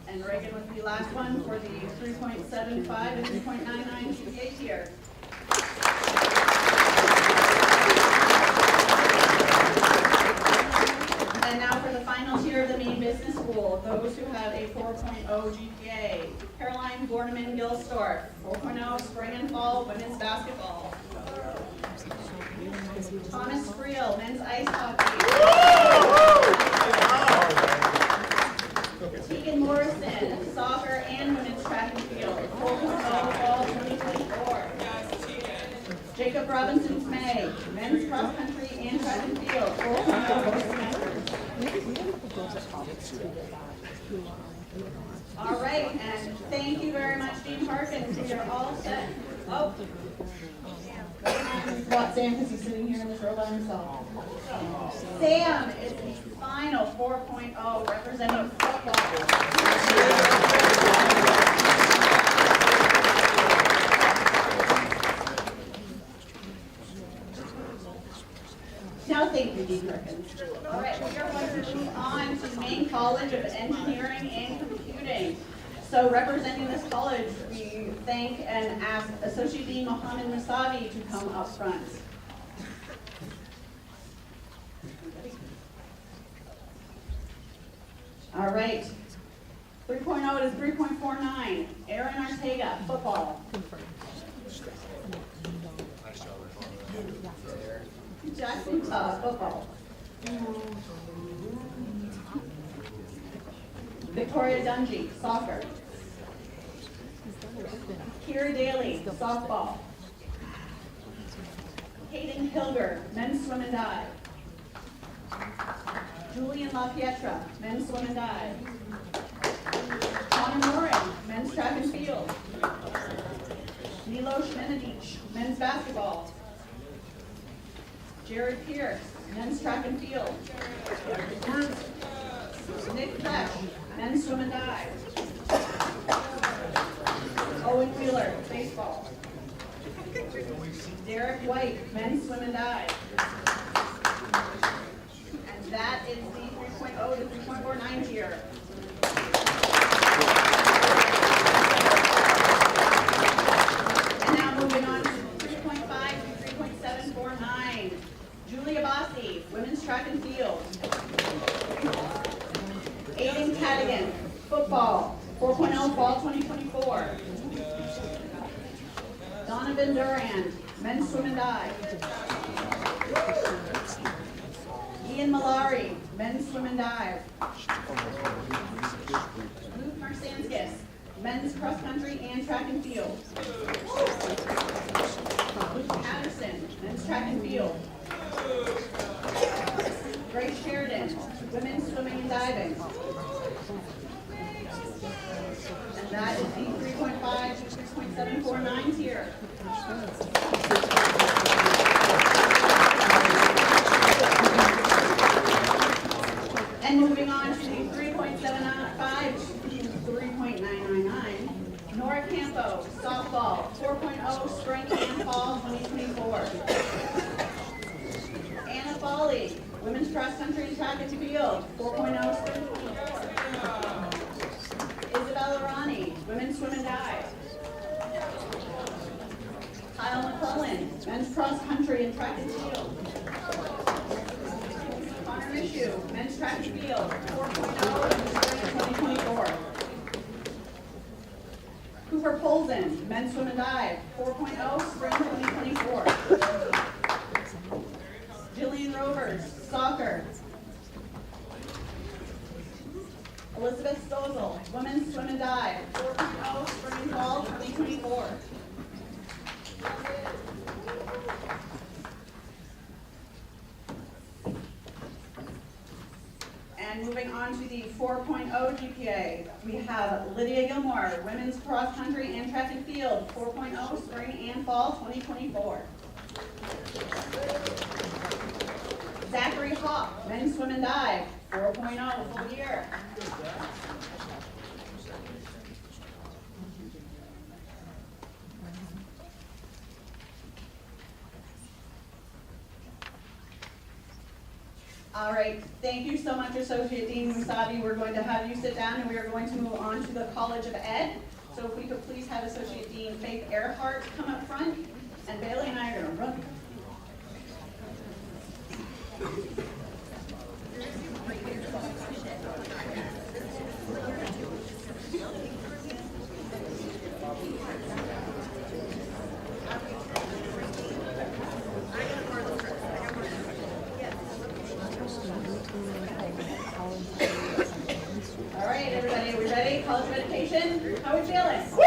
And Reagan was the last one for the 3.75 and 3.99 GPA tier. And now for the final tier of the Maine Business School, those who have a 4.0 GPA. Caroline Borneman Gilstorf, 4.0 spring and fall women's basketball. Thomas Friel, men's ice hockey. Tegan Morrison, soccer and women's track and field, 4.0 fall 2024. Jacob Robinson May, men's cross country and track and field, 4.0 both semesters. All right, and thank you very much, Dean Harkins. We are all set. Oh. Not Sam, because he's sitting here in this row by himself. Sam is the final 4.0 representing football. Now thank you, Dean Perkins. All right, we are going to move on to Maine College of Engineering and Computing. So representing this college, we thank and ask Associate Dean Mohammed Musavi to come up front. All right. 3.0 is 3.49. Aaron Ortega, football. Jackson football. Victoria Dungy, soccer. Kira Daly, softball. Hayden Hilger, men's swim and dive. Julian LaPietra, men's swim and dive. Connor Morin, men's track and field. Milos Menadic, men's basketball. Jared Pierce, men's track and field. Nick Flesh, men's swim and dive. Owen Wheeler, baseball. Derek White, men's swim and dive. And that is the 3.0 to 3.49 tier. And now moving on to 3.5 to 3.749. Julia Bossi, women's track and field. Aiden Cadigan, football, 4.0 fall 2024. Donovan Durand, men's swim and dive. Ian Malari, men's swim and dive. Luke Marsanskis, men's cross country and track and field. Luke Patterson, men's track and field. Grace Sheridan, women's swimming and diving. And that is the 3.5 to 6.749 tier. And moving on to the 3.75 to 3.999, Nora Campo, softball, 4.0 spring and fall 2024. Anna Foley, women's cross country and track and field, 4.0 sprint. Isabella Ronnie, women's swim and dive. Kyle McClellan, men's cross country and track and field. Connor Mishu, men's track and field, 4.0 spring 2024. Cooper Polzen, men's swim and dive, 4.0 spring 2024. Jillian Rovers, soccer. Elizabeth Stozel, women's swim and dive, 4.0 spring fall 2024. And moving on to the 4.0 GPA, we have Lydia Gilmore, women's cross country and track and field, 4.0 spring and fall 2024. Zachary Hawk, men's swim and dive, 4.0 full year. All right, thank you so much, Associate Dean Musavi. We're going to have you sit down and we are going to move on to the College of Ed. So if we could please have Associate Dean Faith Earhart come up front, and Bailey and I are going to run. All right, everybody, are we ready? College of Education, how are we feeling? Woo!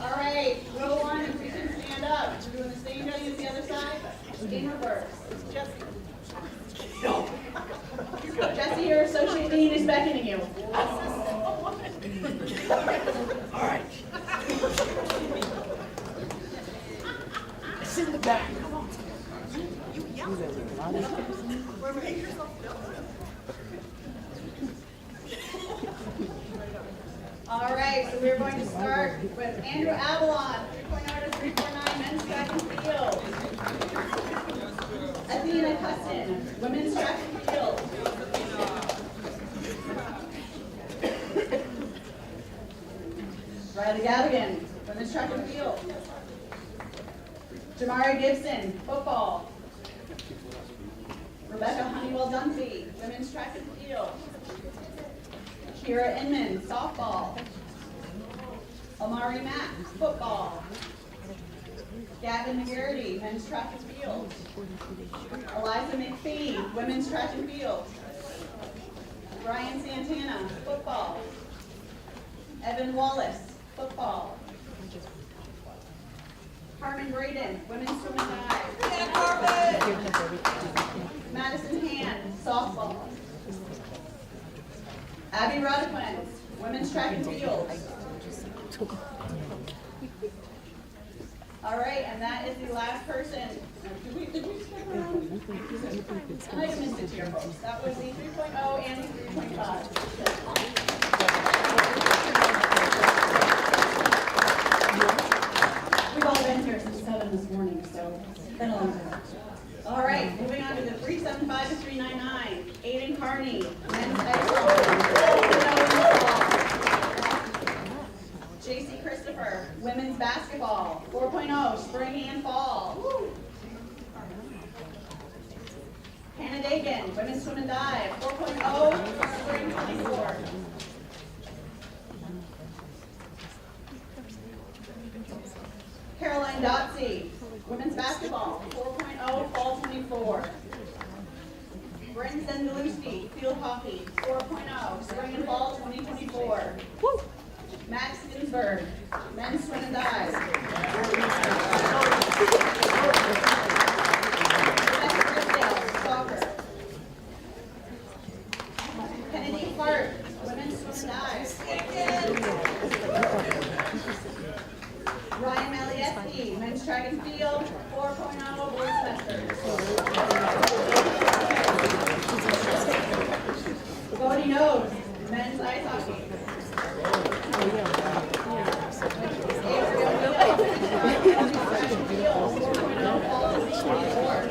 All right, row one, if we can stand up. We're doing the same thing as the other side, in reverse. Jesse, your Associate Dean is beckoning you. All right. Sit in the back. Come on. You yell. All right, so we're going to start with Andrew Avalon, 3.0 to 3.9 men's track and field. Athena Custon, women's track and field. Riley Gavigan, women's track and field. Jamari Gibson, football. Rebecca Honeywell Dunphy, women's track and field. Kira Inman, softball. Amari Mack, football. Gavin McGarity, men's track and field. Eliza McPhee, women's track and field. Brian Santana, football. Evan Wallace, football. Carmen Braden, women's swim and dive. Madison Hand, softball. Abby Rodquin, women's track and field. All right, and that is the last person. Did we skip around? I might have missed it here, folks. That was the 3.0 and the 3.5. We've all been here since 7 this morning, so it's been a long time. All right, moving on to the 375 to 399. Aiden Carney, men's ice hockey. JC Christopher, women's basketball, 4.0, spring and fall. Woo. Hannah Dagan, women's swim and dive, 4.0, spring 24. Caroline Dotsey, women's basketball, 4.0, fall 24. Bryn Zendaluski, field hockey, 4.0, spring and fall 2024. Woo. Max Ginsberg, men's swim and dive. Rebecca Grisdale, soccer. Kennedy Clark, women's swim and dive. Ryan Malieski, men's track and field, 4.0, boys semester. Bodie Nose, men's ice hockey. 2024.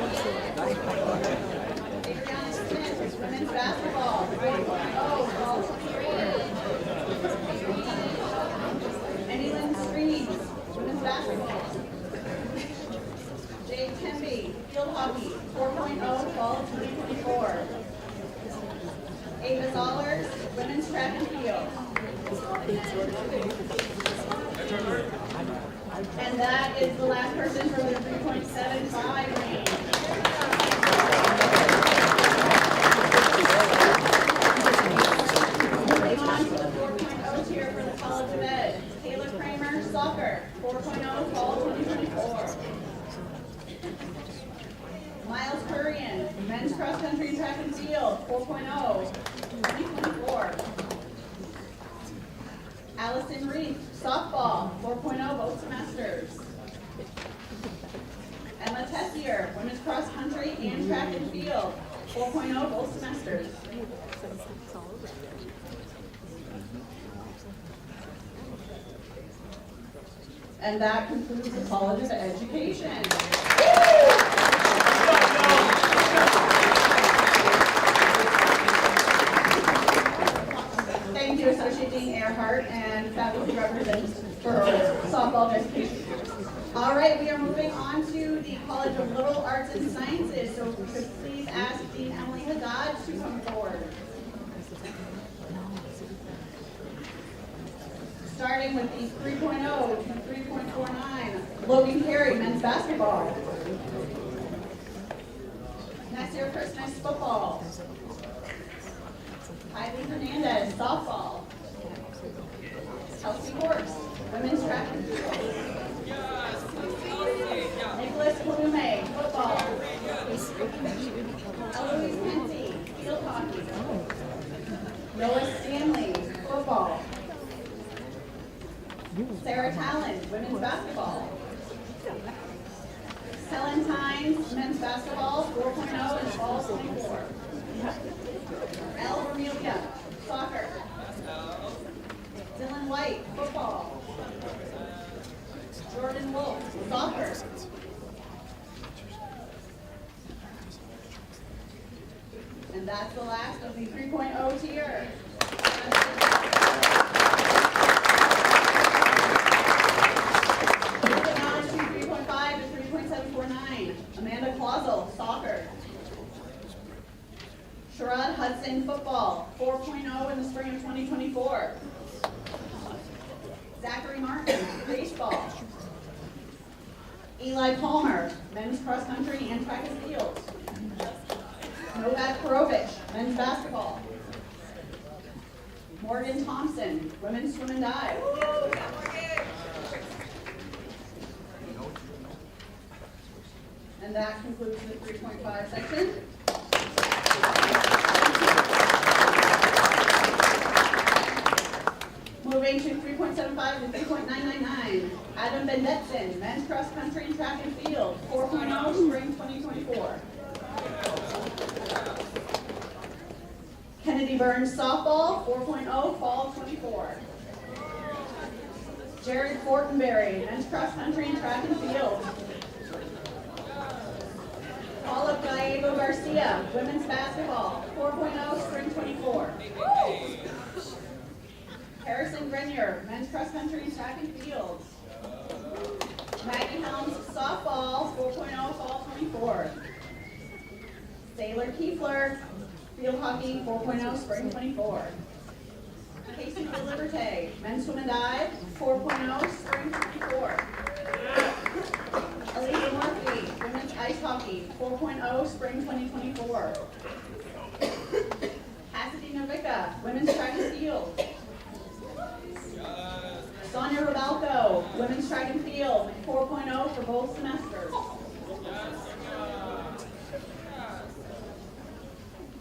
Adriana Smith, women's basketball, 4.0, fall 24. Annalyn Streams, women's basketball. Jade Temby, field hockey, 4.0, fall 2024. Ava Zollers, women's track and field. And that is the last person for the 3.75 range. Moving on to the 4.0 tier for the College of Ed. Taylor Kramer, soccer, 4.0, fall 2024. Miles Currian, men's cross country and track and field, 4.0, 2024. Allison Reef, softball, 4.0, both semesters. Emma Tessier, women's cross country and track and field, 4.0, both semesters. And that concludes the College of Education. Thank you, Associate Dean Earhart and faculty representatives for softball education. All right, we are moving on to the College of Liberal Arts and Sciences. So if we could please ask Dean Emily Haddad to come forward. Starting with the 3.0 to 3.49, Logan Carey, men's basketball. Nasir Christmas, football. Kylie Hernandez, softball. Kelsey Horst, women's track and field. Nicholas Kalume, football. Eloise Pensy, field hockey. Noah Stanley, football. Sarah Talon, women's basketball. Helen Tynes, men's basketball, 4.0 and fall 24. Elle Vermelia, soccer. Dylan White, football. Jordan Wolf, soccer. And that's the last of the 3.0 tier. Moving on to 3.5 to 3.749. Amanda Clausel, soccer. Sherrod Hudson, football, 4.0 in the spring of 2024. Zachary Martin, baseball. Eli Palmer, men's cross country and track and field. Novak Perovich, men's basketball. Morgan Thompson, women's swim and dive. And that concludes the 3.5 section. Moving to 3.75 to 3.999, Adam Bendetson, men's cross country and track and field, 4.0, spring 2024. Kennedy Burns, softball, 4.0, fall 24. Jared Fortenberry, men's cross country and track and field. Paula Gallego Garcia, women's basketball, 4.0, spring 24. Harrison Grenier, men's cross country and track and field. Maggie Helms, softball, 4.0, fall 24. Sailor Kiefler, field hockey, 4.0, spring 24. Casey Liberté, men's swim and dive, 4.0, spring 24. Alicia Murphy, women's ice hockey, 4.0, spring 2024. Cassidy Novica, women's track and field. Sonia Robalco, women's track and field, 4.0 for both semesters.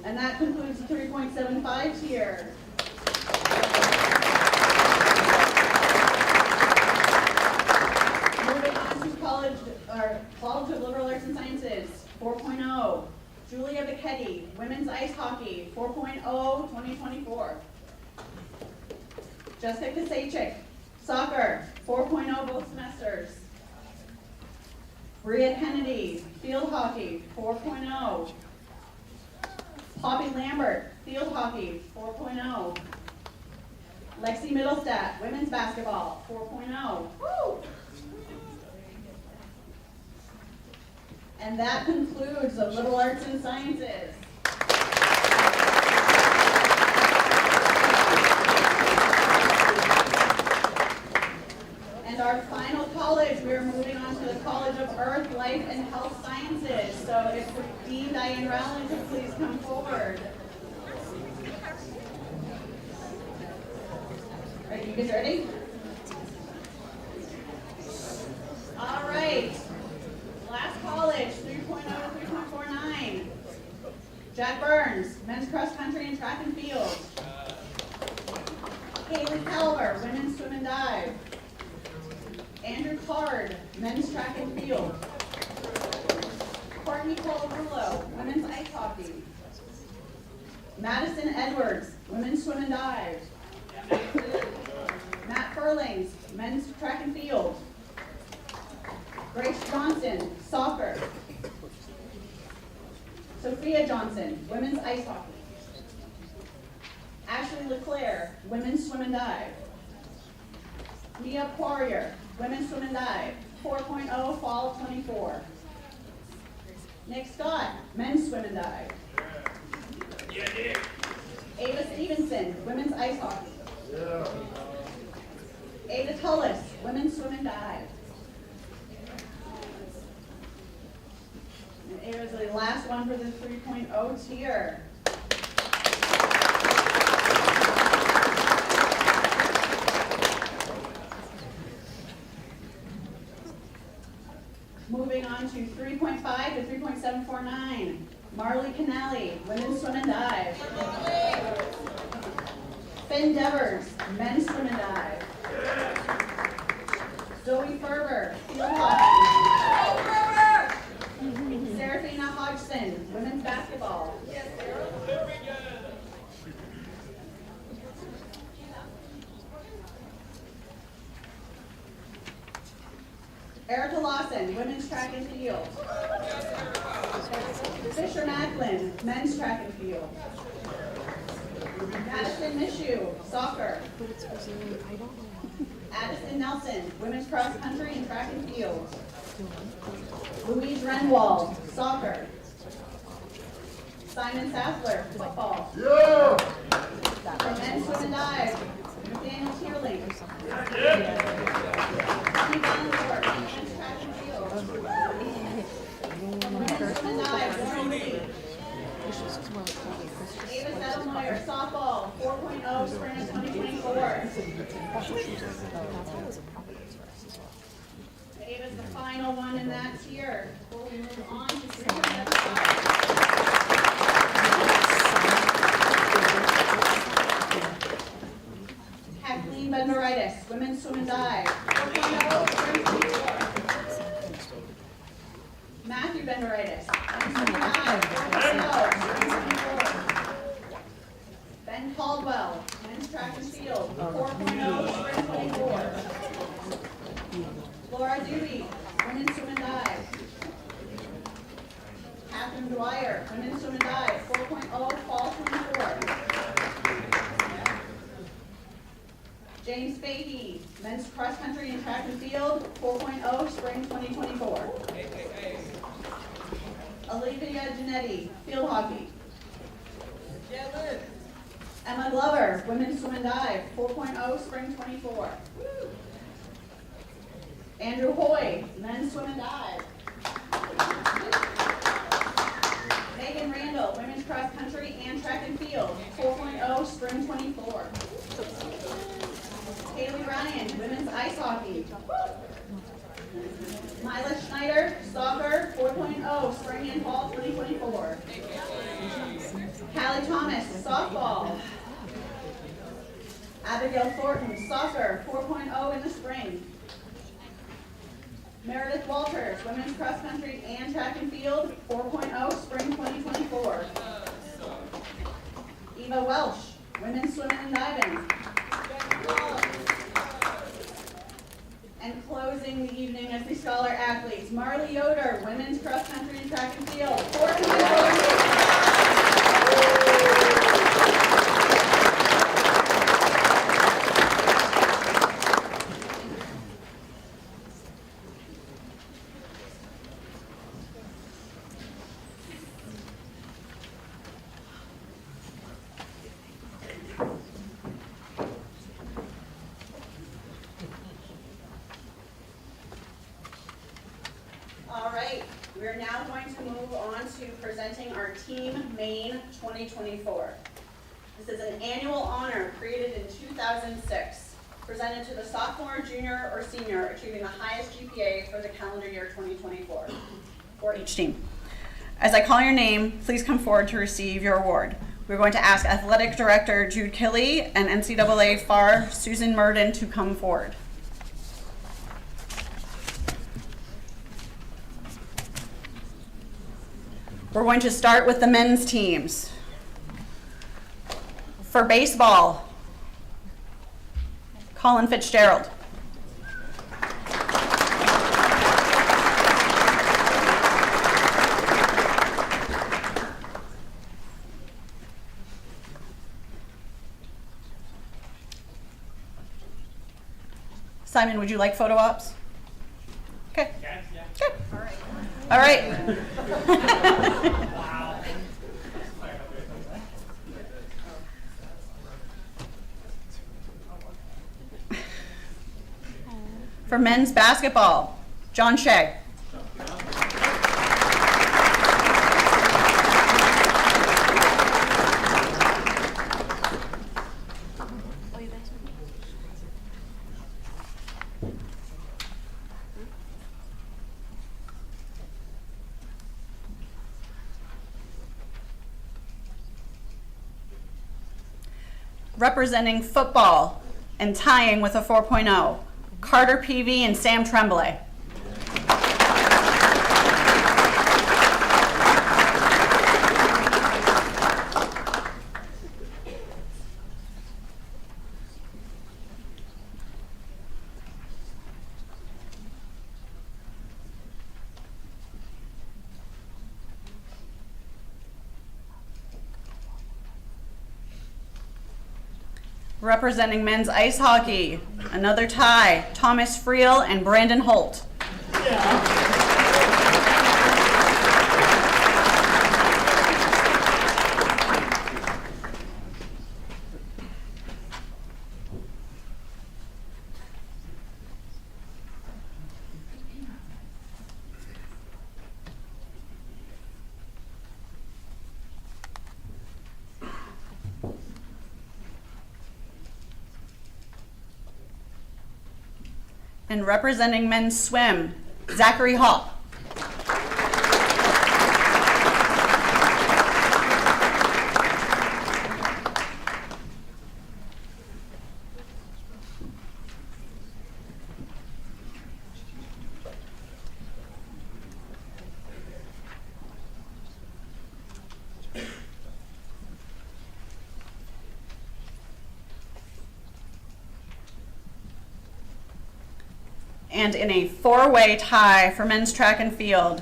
And that concludes the 3.75 tier. Moving on to College of Liberal Arts and Sciences, 4.0. Julia Bicchetti, women's ice hockey, 4.0, 2024. Jessica Kasachik, soccer, 4.0 both semesters. Bria Kennedy, field hockey, 4.0. Poppy Lambert, field hockey, 4.0. Lexi Middlestat, women's basketball, 4.0. Woo! And that concludes the liberal arts and sciences. And our final college, we're moving on to the College of Earth, Life, and Health Sciences. So if Dean Diane Rowland could please come forward. Are you guys ready? All right. Last college, 3.0 to 3.49. Jack Burns, men's cross country and track and field. Haley Calver, women's swim and dive. Andrew Card, men's track and field. Courtney Colarulo, women's ice hockey. Madison Edwards, women's swim and dive. Matt Furlings, men's track and field. Grace Johnson, soccer. Sophia Johnson, women's ice hockey. Ashley LeClaire, women's swim and dive. Mia Poirier, women's swim and dive, 4.0 fall of 24. Nick Scott, men's swim and dive. Ava Stevenson, women's ice hockey. Ada Tullis, women's swim and dive. And Ava's the last one for the 3.0 tier. Moving on to 3.5 to 3.749. Marley Canali, women's swim and dive. Finn Devers, men's swim and dive. Zoe Ferber, field hockey. Serafina Hodgson, women's basketball. Erica Lawson, women's track and field. Fisher Macklin, men's track and field. Madison Mishu, soccer. Addison Nelson, women's cross country and track and field. Louise Renwald, soccer. Simon Sassler, football. For men's swim and dive, Nathaniel Tierling. Steve Allenthorpe, men's track and field. Women's swim and dive, Lauren Lee. Ava Settlemeyer, softball, 4.0 spring of 2024. Ava's the final one in that tier. Before we move on to 3.75. Kathleen Bendoritis, women's swim and dive, 4.0 spring 24. Matthew Bendoritis, men's swim and dive, 4.0 spring 24. Ben Caldwell, men's track and field, 4.0 spring 24. Laura Dewey, women's swim and dive. Catherine Dwyer, women's swim and dive, 4.0 fall 24. James Fahey, men's cross country and track and field, 4.0 spring 2024. Olivia Genetti, field hockey. Emma Glover, women's swim and dive, 4.0 spring 24. Andrew Hoy, men's swim and dive. Megan Randall, women's cross country and track and field, 4.0 spring 24. Haley Ryan, women's ice hockey. Mila Schneider, soccer, 4.0 spring and fall 2024. Callie Thomas, softball. Abigail Thornton, soccer, 4.0 in the spring. Meredith Walters, women's cross country and track and field, 4.0 spring 2024. Eva Welsh, women's swimming and diving. And closing the evening as the Scholar Athletes, Marley Yoder, women's cross country and track and field, 4 All right, we're now going to move on to presenting our Team Maine 2024. This is an annual honor created in 2006, presented to the sophomore, junior, or senior achieving the highest GPA for the calendar year 2024 for each team. As I call your name, please come forward to receive your award. We're going to ask Athletic Director Jude Killey and NCAA FAR Susan Murden to come forward. We're going to start with the men's teams. For baseball, Colin Fitzgerald. Simon, would you like photo ops? Okay. Good. All right. For men's basketball, John Shea. Representing football and tying with a 4.0, Carter Peavy and Sam Tremblay. Representing men's ice hockey, another tie, Thomas Friel and Brandon Holt. And representing men's swim, Zachary Hall. And in a four-way tie for men's track and field,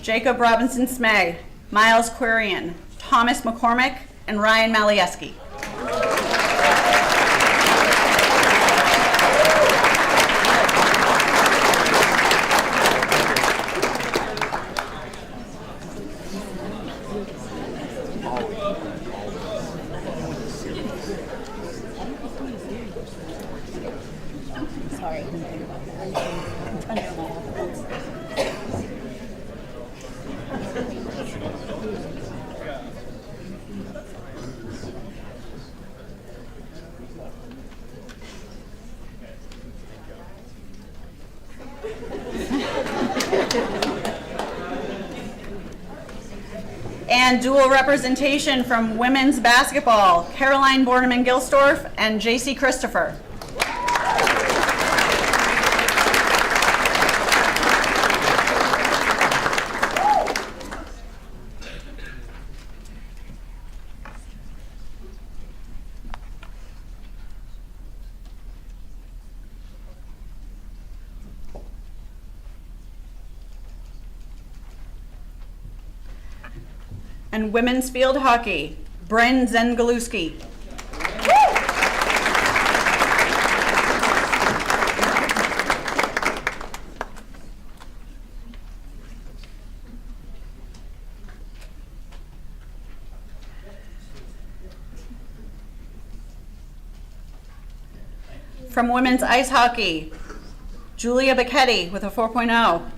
Jacob Robinson Smay, Miles Quirian, Thomas McCormick, and Ryan Malieski. And dual representation from women's basketball, Caroline Borneman-Gilstorf and JC Christopher. And women's field hockey, Bryn Zengaluski. From women's ice hockey, Julia Bacchetti with a 4.0.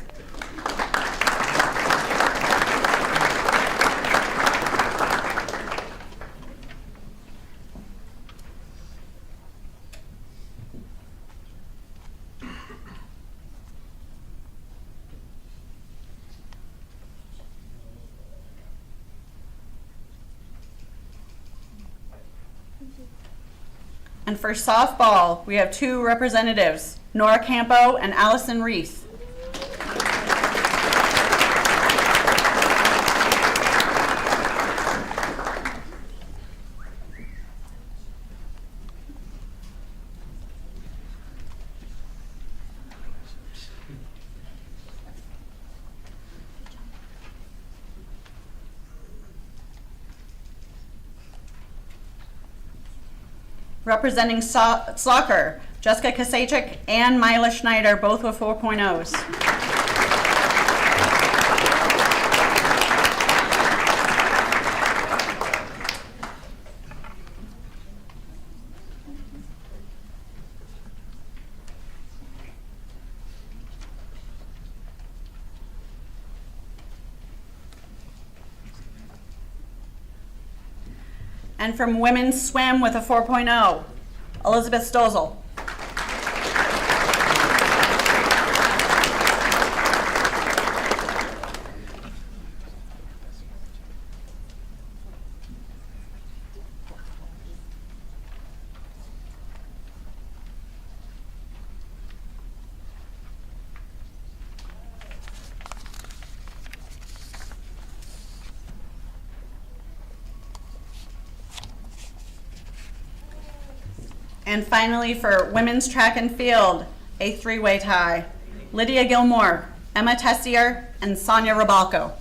And for softball, we have two representatives, Nora Campo and Allison Reese. Representing soccer, Jessica Kasachik and Mila Schneider, both with 4.0s. And from women's swim with a 4.0, Elizabeth Stozel. And finally, for women's track and field, a three-way tie. Lydia Gilmore, Emma Tessier, and Sonia Rabalco.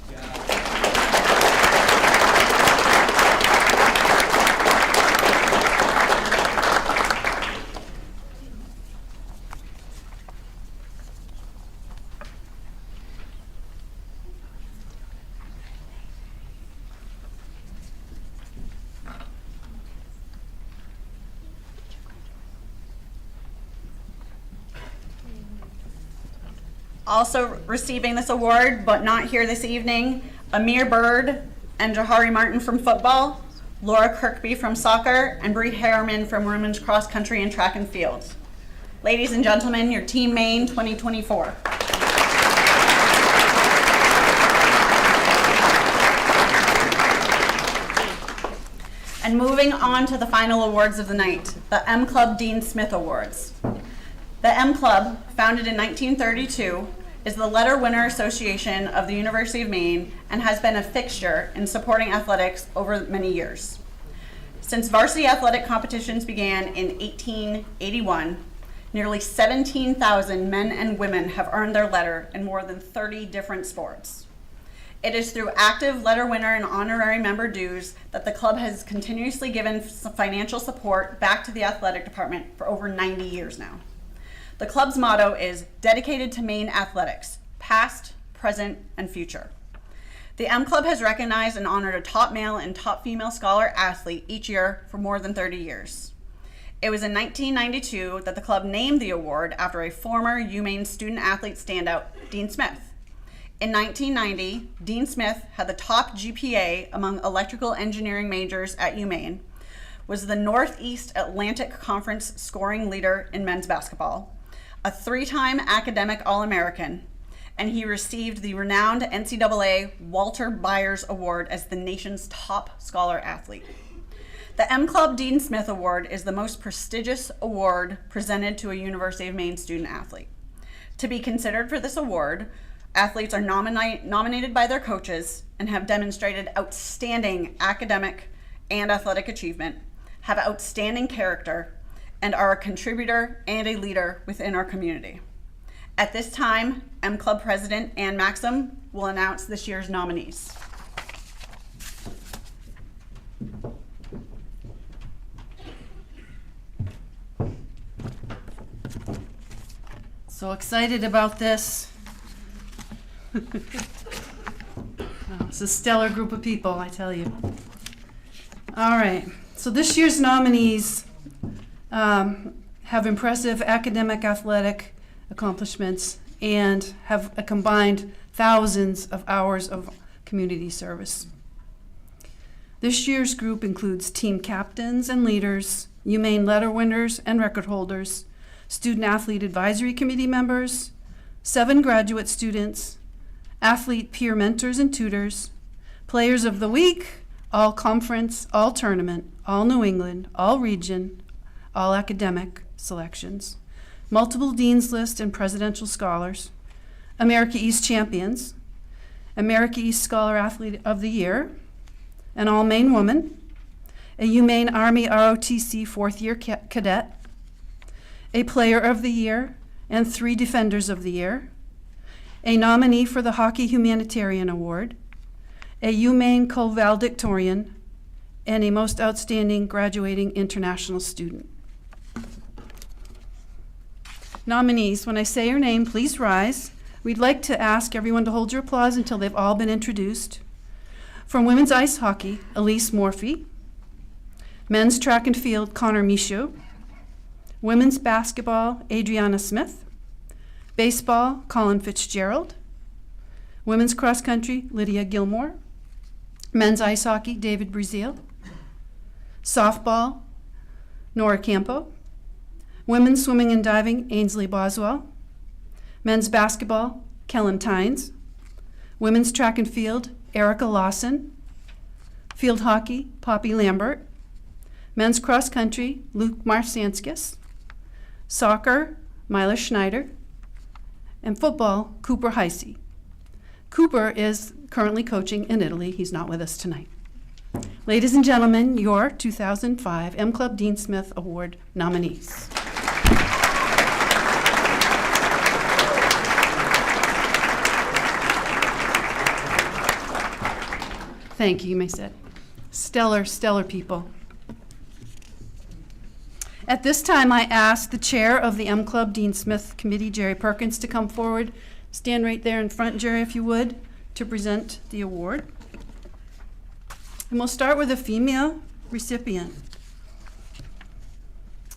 Also receiving this award, but not here this evening, Amir Bird and Jahari Martin from football, Laura Kirkby from soccer, and Bree Harriman from women's cross country and track and field. Ladies and gentlemen, your Team Maine 2024. And moving on to the final awards of the night, the M Club Dean Smith Awards. The M Club, founded in 1932, is the letter winner association of the University of Maine and has been a fixture in supporting athletics over many years. Since varsity athletic competitions began in 1881, nearly 17,000 men and women have earned their letter in more than 30 different sports. It is through active letter winner and honorary member dues that the club has continuously given financial support back to the athletic department for over 90 years now. The club's motto is dedicated to Maine athletics, past, present, and future. The M Club has recognized and honored a top male and top female scholar athlete each year for more than 30 years. It was in 1992 that the club named the award after a former UMaine student athlete standout, Dean Smith. In 1990, Dean Smith had the top GPA among electrical engineering majors at UMaine, was the Northeast Atlantic Conference scoring leader in men's basketball, a three-time academic All-American, and he received the renowned NCAA Walter Byers Award as the nation's top scholar athlete. The M Club Dean Smith Award is the most prestigious award presented to a University of Maine student athlete. To be considered for this award, athletes are nominated by their coaches and have demonstrated outstanding academic and athletic achievement, have outstanding character, and are a contributor and a leader within our community. At this time, M Club President Ann Maxim will announce this year's nominees. So excited about this. It's a stellar group of people, I tell you. All right, so this year's nominees have impressive academic, athletic accomplishments and have a combined thousands of hours of community service. This year's group includes team captains and leaders, UMaine letter winners and record holders, student athlete advisory committee members, 7 graduate students, athlete peer mentors and tutors, players of the week, all conference, all tournament, all New England, all region, all academic selections, multiple Dean's List and presidential scholars, America East champions, America East Scholar Athlete of the Year, an all-Maine woman, a UMaine Army ROTC 4th year cadet, a Player of the Year, and 3 Defenders of the Year, a nominee for the Hockey Humanitarian Award, a UMaine co-valedictorian, and a Most Outstanding Graduating International Student. Nominees, when I say your name, please rise. We'd like to ask everyone to hold your applause until they've all been introduced. From women's ice hockey, Elise Morphy. Men's track and field, Connor Michaud. Women's basketball, Adriana Smith. Baseball, Colin Fitzgerald. Women's cross country, Lydia Gilmore. Men's ice hockey, David Brazil. Softball, Nora Campo. Women's swimming and diving, Ainsley Boswell. Men's basketball, Kellen Tynes. Women's track and field, Erica Lawson. Field hockey, Poppy Lambert. Men's cross country, Luke Marsanskis. Soccer, Mila Schneider. And football, Cooper Heisey. Cooper is currently coaching in Italy. He's not with us tonight. Ladies and gentlemen, your 2005 M Club Dean Smith Award nominees. Thank you, you may sit. Stellar, stellar people. At this time, I ask the chair of the M Club Dean Smith Committee, Jerry Perkins, to come forward. Stand right there in front, Jerry, if you would, to present the award. And we'll start with a female recipient.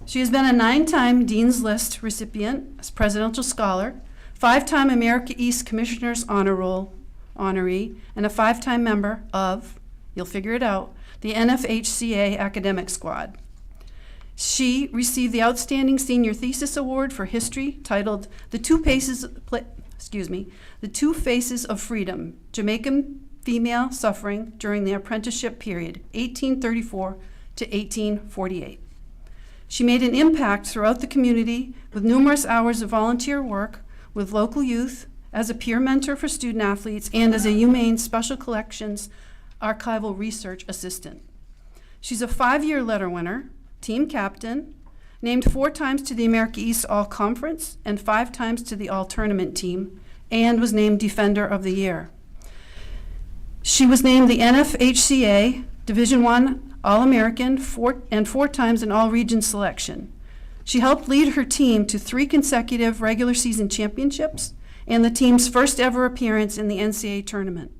She has been a 9-time Dean's List recipient, as presidential scholar, 5-time America East Commissioner's Honor Roll honoree, and a 5-time member of, you'll figure it out, the NFHCA Academic Squad. She received the Outstanding Senior Thesis Award for History, titled The Two Faces of Freedom, Jamaican Female Suffering During the Apprenticeship Period, 1834 to 1848. She made an impact throughout the community with numerous hours of volunteer work with local youth, as a peer mentor for student athletes, and as a UMaine Special Collections Archival Research Assistant. She's a 5-year letter winner, team captain, named 4 times to the America East All-Conference and 5 times to the All-Tournament team, and was named Defender of the Year. She was named the NFHCA Division I All-American 4 times an All-Region selection. She helped lead her team to 3 consecutive regular season championships and the team's first ever appearance in the NCAA tournament.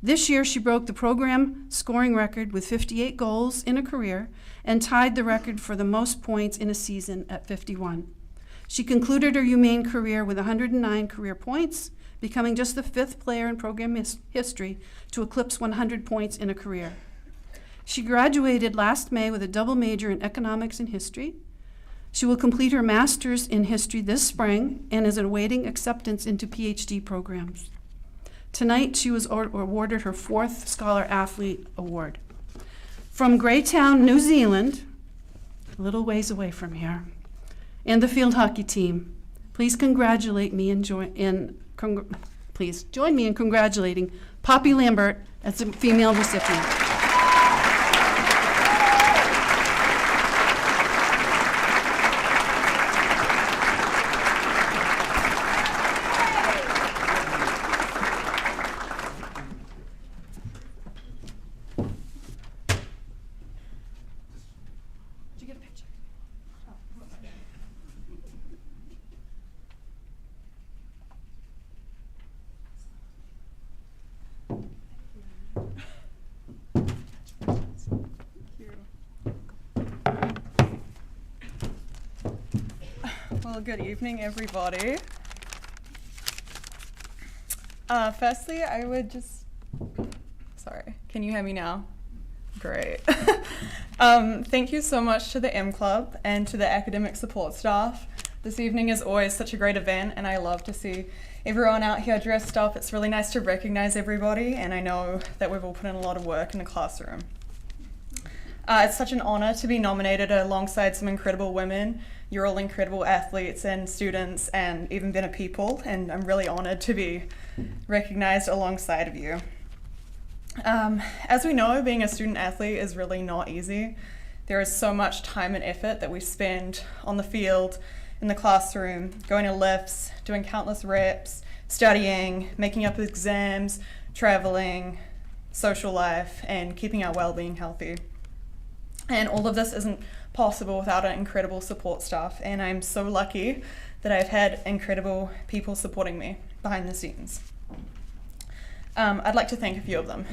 This year, she broke the program scoring record with 58 goals in a career and tied the record for the most points in a season at 51. She concluded her UMaine career with 109 career points, becoming just the 5th player in program history to eclipse 100 points in a career. She graduated last May with a double major in economics and history. She will complete her master's in history this spring and is awaiting acceptance into PhD programs. Tonight, she was awarded her 4th Scholar Athlete Award. From Greytown, New Zealand, a little ways away from here, and the field hockey team, please congratulate me and please join me in congratulating Poppy Lambert as a female recipient. Well, good evening, everybody. Firstly, I would just, sorry, can you hear me now? Great. Thank you so much to the M Club and to the academic support staff. This evening is always such a great event, and I love to see everyone out here dressed up. It's really nice to recognize everybody, and I know that we've all put in a lot of work in the classroom. It's such an honor to be nominated alongside some incredible women. You're all incredible athletes and students and even better people, and I'm really honored to be recognized alongside of you. As we know, being a student athlete is really not easy. There is so much time and effort that we spend on the field, in the classroom, going to lifts, doing countless reps, studying, making up exams, traveling, social life, and keeping our well-being healthy. And all of this isn't possible without an incredible support staff, and I'm so lucky that I've had incredible people supporting me behind the scenes. I'd like to thank a few of them.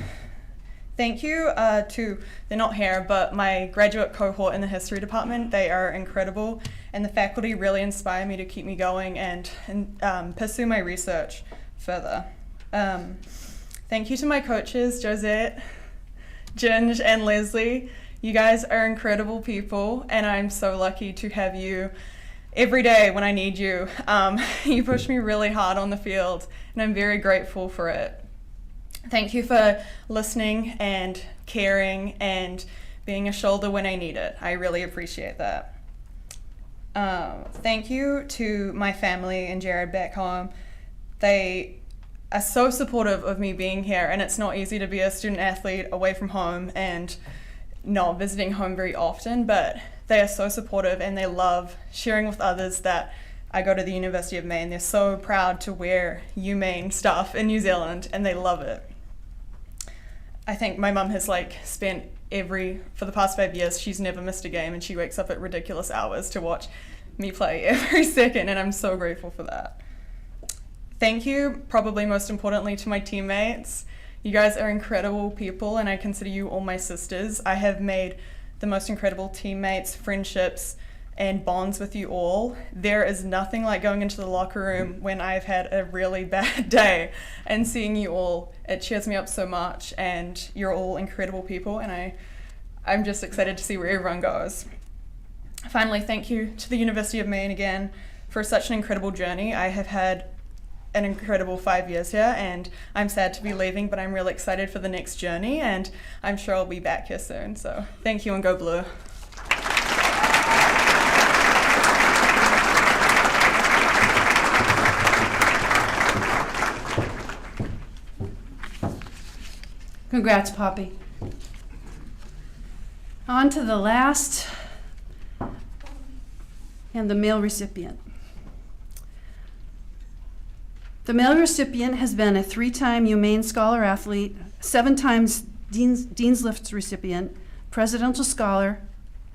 Thank you to, they're not here, but my graduate cohort in the history department. They are incredible, and the faculty really inspire me to keep me going and pursue my research further. Thank you to my coaches, Josette, Ginge, and Leslie. You guys are incredible people, and I'm so lucky to have you every day when I need you. You push me really hard on the field, and I'm very grateful for it. Thank you for listening and caring and being a shoulder when I need it. I really appreciate that. Thank you to my family and Jared back home. They are so supportive of me being here, and it's not easy to be a student athlete away from home and not visiting home very often, but they are so supportive and they love sharing with others that I go to the University of Maine. They're so proud to wear UMaine stuff in New Zealand, and they love it. I think my mum has spent for the past 5 years, she's never missed a game, and she wakes up at ridiculous hours to watch me play every second, and I'm so grateful for that. Thank you, probably most importantly, to my teammates. You guys are incredible people, and I consider you all my sisters. I have made the most incredible teammates, friendships, and bonds with you all. There is nothing like going into the locker room when I've had a really bad day and seeing you all. It cheers me up so much, and you're all incredible people, and I'm just excited to see where everyone goes. Finally, thank you to the University of Maine again for such an incredible journey. I have had an incredible 5 years here, and I'm sad to be leaving, but I'm really excited for the next journey, and I'm sure I'll be back here soon. So thank you, and go Blue. Congrats, Poppy. On to the last and the male recipient. The male recipient has been a 3-time UMaine Scholar Athlete, 7 times Dean's Lift recipient, Presidential Scholar,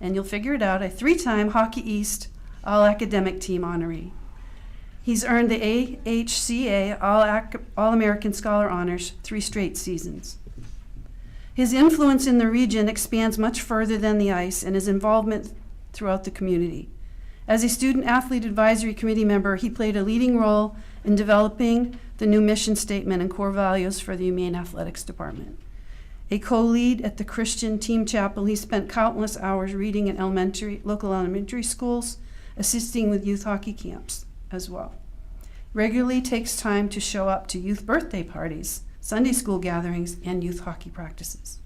and you'll figure it out, a 3-time Hockey East All-Academic Team honoree. He's earned the AHCA All-American Scholar Honors 3 straight seasons. His influence in the region expands much further than the ice and his involvement throughout the community. As a Student Athlete Advisory Committee member, he played a leading role in developing the new mission statement and core values for the UMaine Athletics Department. A co-lead at the Christian Team Chapel, he spent countless hours reading in local elementary schools, assisting with youth hockey camps as well. Regularly takes time to show up to youth birthday parties, Sunday school gatherings, and youth hockey practices.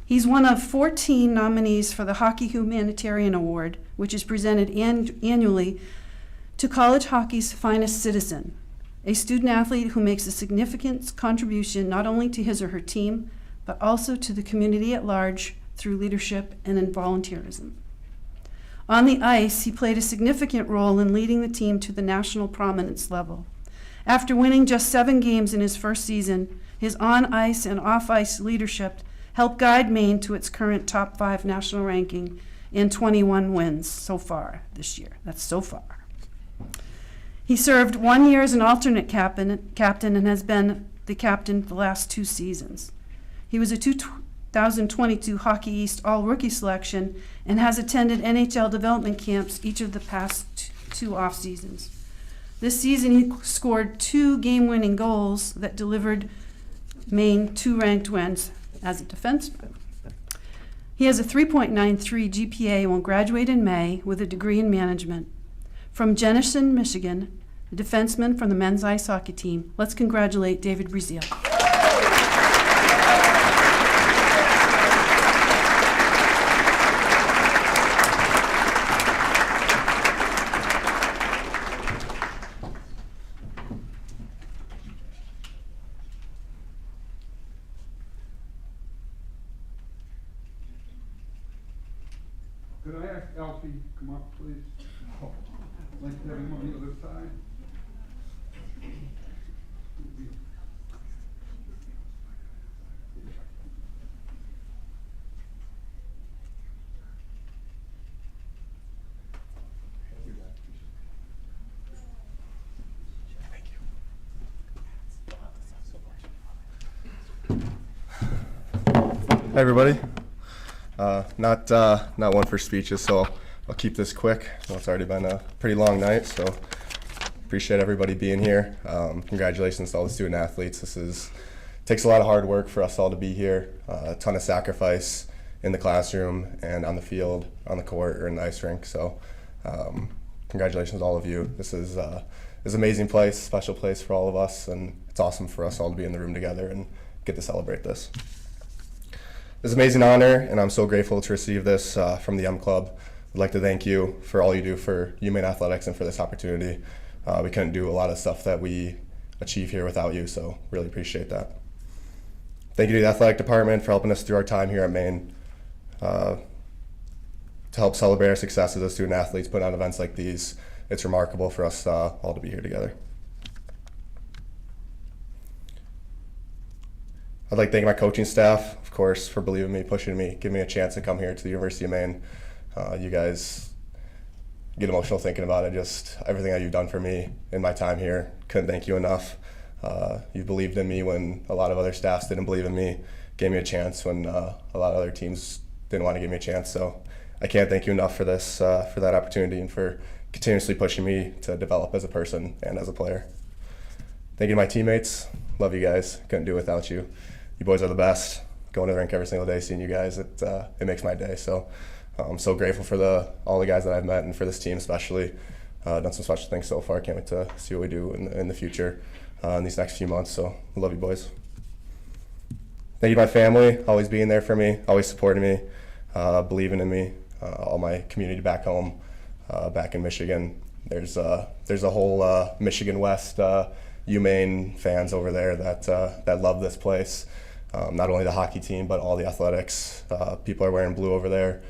He's one of 14 nominees for the Hockey Humanitarian Award, which is presented annually to college hockey's finest citizen, a student athlete who makes a significant contribution not only to his or her team, but also to the community at large through leadership and in volunteerism. On the ice, he played a significant role in leading the team to the national prominence level. After winning just 7 games in his first season, his on-ice and off-ice leadership helped guide Maine to its current top 5 national ranking and 21 wins so far this year. That's so far. He served 1 year as an alternate captain and has been the captain the last 2 seasons. He was a 2022 Hockey East All-Rookie selection and has attended NHL development camps each of the past 2 off seasons. This season, he scored 2 game-winning goals that delivered Maine 2 ranked wins as a defenseman. He has a 3.93 GPA and will graduate in May with a degree in management. From Jenison, Michigan, the defenseman from the men's ice hockey team, let's congratulate David Brazil. Could I ask Alfie to come up, please? I'd like to have him on the other side. Hi everybody. Not one for speeches, so I'll keep this quick. It's already been a pretty long night, so appreciate everybody being here. Congratulations to all the student athletes. Takes a lot of hard work for us all to be here. A ton of sacrifice in the classroom and on the field, on the court, or in the ice rink. So congratulations to all of you. This is an amazing place, special place for all of us, and it's awesome for us all to be in the room together and get to celebrate this. It's an amazing honor, and I'm so grateful to receive this from the M Club. I'd like to thank you for all you do for UMaine Athletics and for this opportunity. We couldn't do a lot of stuff that we achieve here without you, so really appreciate that. Thank you to the athletic department for helping us through our time here at Maine. To help celebrate our successes as student athletes, put on events like these, it's remarkable for us all to be here together. I'd like to thank my coaching staff, of course, for believing me, pushing me, giving me a chance to come here to the University of Maine. You guys get emotional thinking about it, just everything that you've done for me in my time here. Couldn't thank you enough. You believed in me when a lot of other staffs didn't believe in me, gave me a chance when a lot of other teams didn't want to give me a chance. So I can't thank you enough for this, for that opportunity and for continuously pushing me to develop as a person and as a player. Thank you to my teammates. Love you guys. Couldn't do it without you. You boys are the best. Going to the rink every single day, seeing you guys, it makes my day. So I'm so grateful for all the guys that I've met and for this team especially. Done some special things so far. Can't wait to see what we do in the future in these next few months. So I love you boys. Thank you to my family, always being there for me, always supporting me, believing in me. All my community back home, back in Michigan. There's a whole Michigan West UMaine fans over there that love this place. Not only the hockey team, but all the athletics. People are wearing blue over there,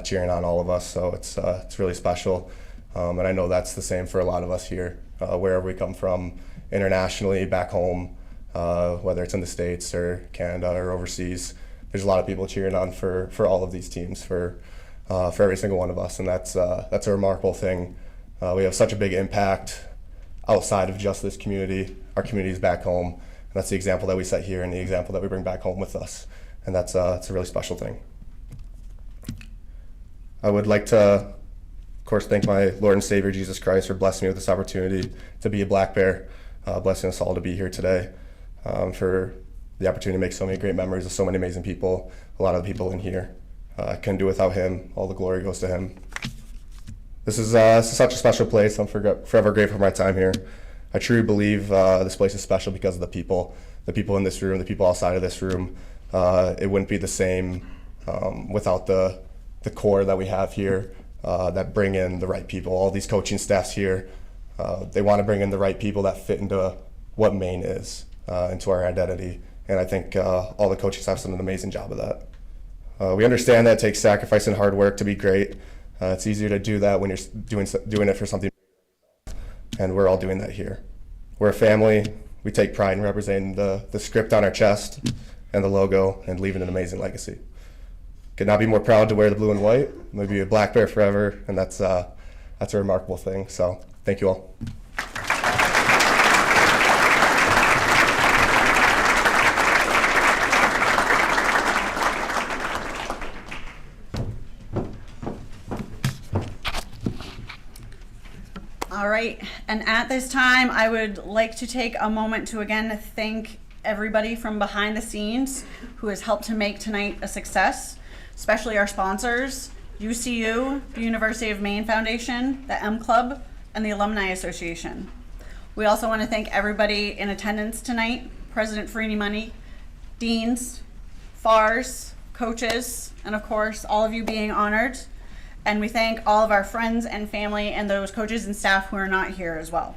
cheering on all of us. So it's really special. And I know that's the same for a lot of us here, wherever we come from, internationally, back home, whether it's in the States or Canada or overseas. There's a lot of people cheering on for all of these teams, for every single one of us, and that's a remarkable thing. We have such a big impact outside of just this community, our communities back home. And that's the example that we set here and the example that we bring back home with us. And it's a really special thing. I would like to, of course, thank my Lord and Savior, Jesus Christ, for blessing me with this opportunity to be a Black Bear, blessing us all to be here today, for the opportunity to make so many great memories with so many amazing people, a lot of the people in here. I couldn't do it without him. All the glory goes to him. This is such a special place. I'm forever grateful for my time here. I truly believe this place is special because of the people in this room, the people outside of this room. It wouldn't be the same without the core that we have here that bring in the right people. All these coaching staffs here, they want to bring in the right people that fit into what Maine is, into our identity. And I think all the coaching staffs done an amazing job of that. We understand that it takes sacrifice and hard work to be great. It's easier to do that when you're doing it for something, and we're all doing that here. We're a family. We take pride in representing the script on our chest and the logo and leaving an amazing legacy. Could not be more proud to wear the blue and white. I'm gonna be a Black Bear forever, and that's a remarkable thing. So thank you all. right, and at this time, I would like to take a moment to again thank everybody from behind the scenes who has helped to make tonight a success, especially our sponsors, UCU, the University of Maine Foundation, the M Club, and the Alumni Association. We also want to thank everybody in attendance tonight, President Farini Money, deans, FARs, coaches, and of course, all of you being honored. And we thank all of our friends and family and those coaches and staff who are not here as well.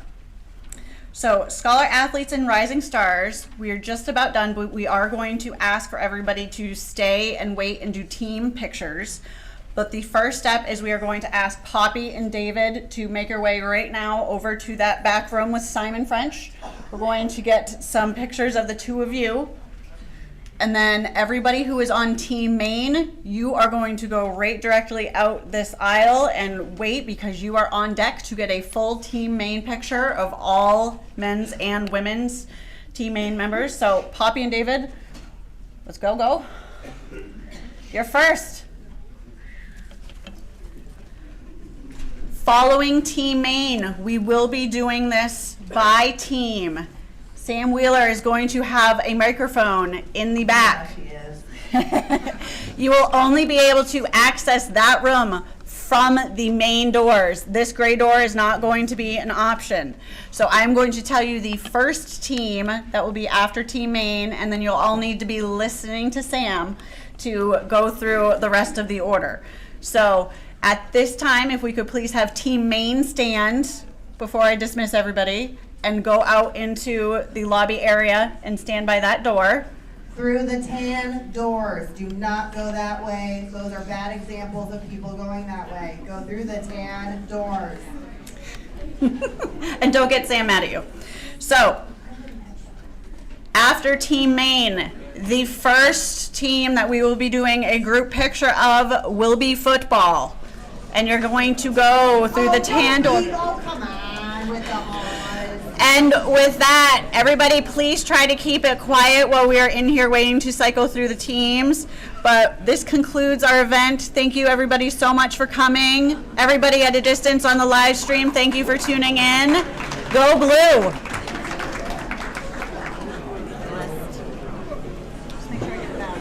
So, Scholar Athletes and Rising Stars, we are just about done, but we are going to ask for everybody to stay and wait and do team pictures. But the first step is we are going to ask Poppy and David to make your way right now over to that back room with Simon French. We're going to get some pictures of the two of you. And then everybody who is on Team Maine, you are going to go right directly out this aisle and wait because you are on deck to get a full Team Maine picture of all men's and women's Team Maine members. So Poppy and David, let's go. You're first. Following Team Maine, we will be doing this by team. Sam Wheeler is going to have a microphone in the back. You will only be able to access that room from the main doors. This gray door is not going to be an option. So I'm going to tell you the first team that will be after Team Maine, and then you'll all need to be listening to Sam to go through the rest of the order. So at this time, if we could please have Team Maine stand before I dismiss everybody, and go out into the lobby area and stand by that door. Through the tan doors. Do not go that way. Those are bad examples of people going that way. Go through the tan doors. And don't get Sam mad at you. So, after Team Maine, the first team that we will be doing a group picture of will be football. And you're going to go through the tan door. Oh, come on with the odds. And with that, everybody please try to keep it quiet while we are in here waiting to cycle through the teams. But this concludes our event. Thank you everybody so much for coming. Everybody at a distance on the live stream, thank you for tuning in. Go Blue! Just make sure I get that.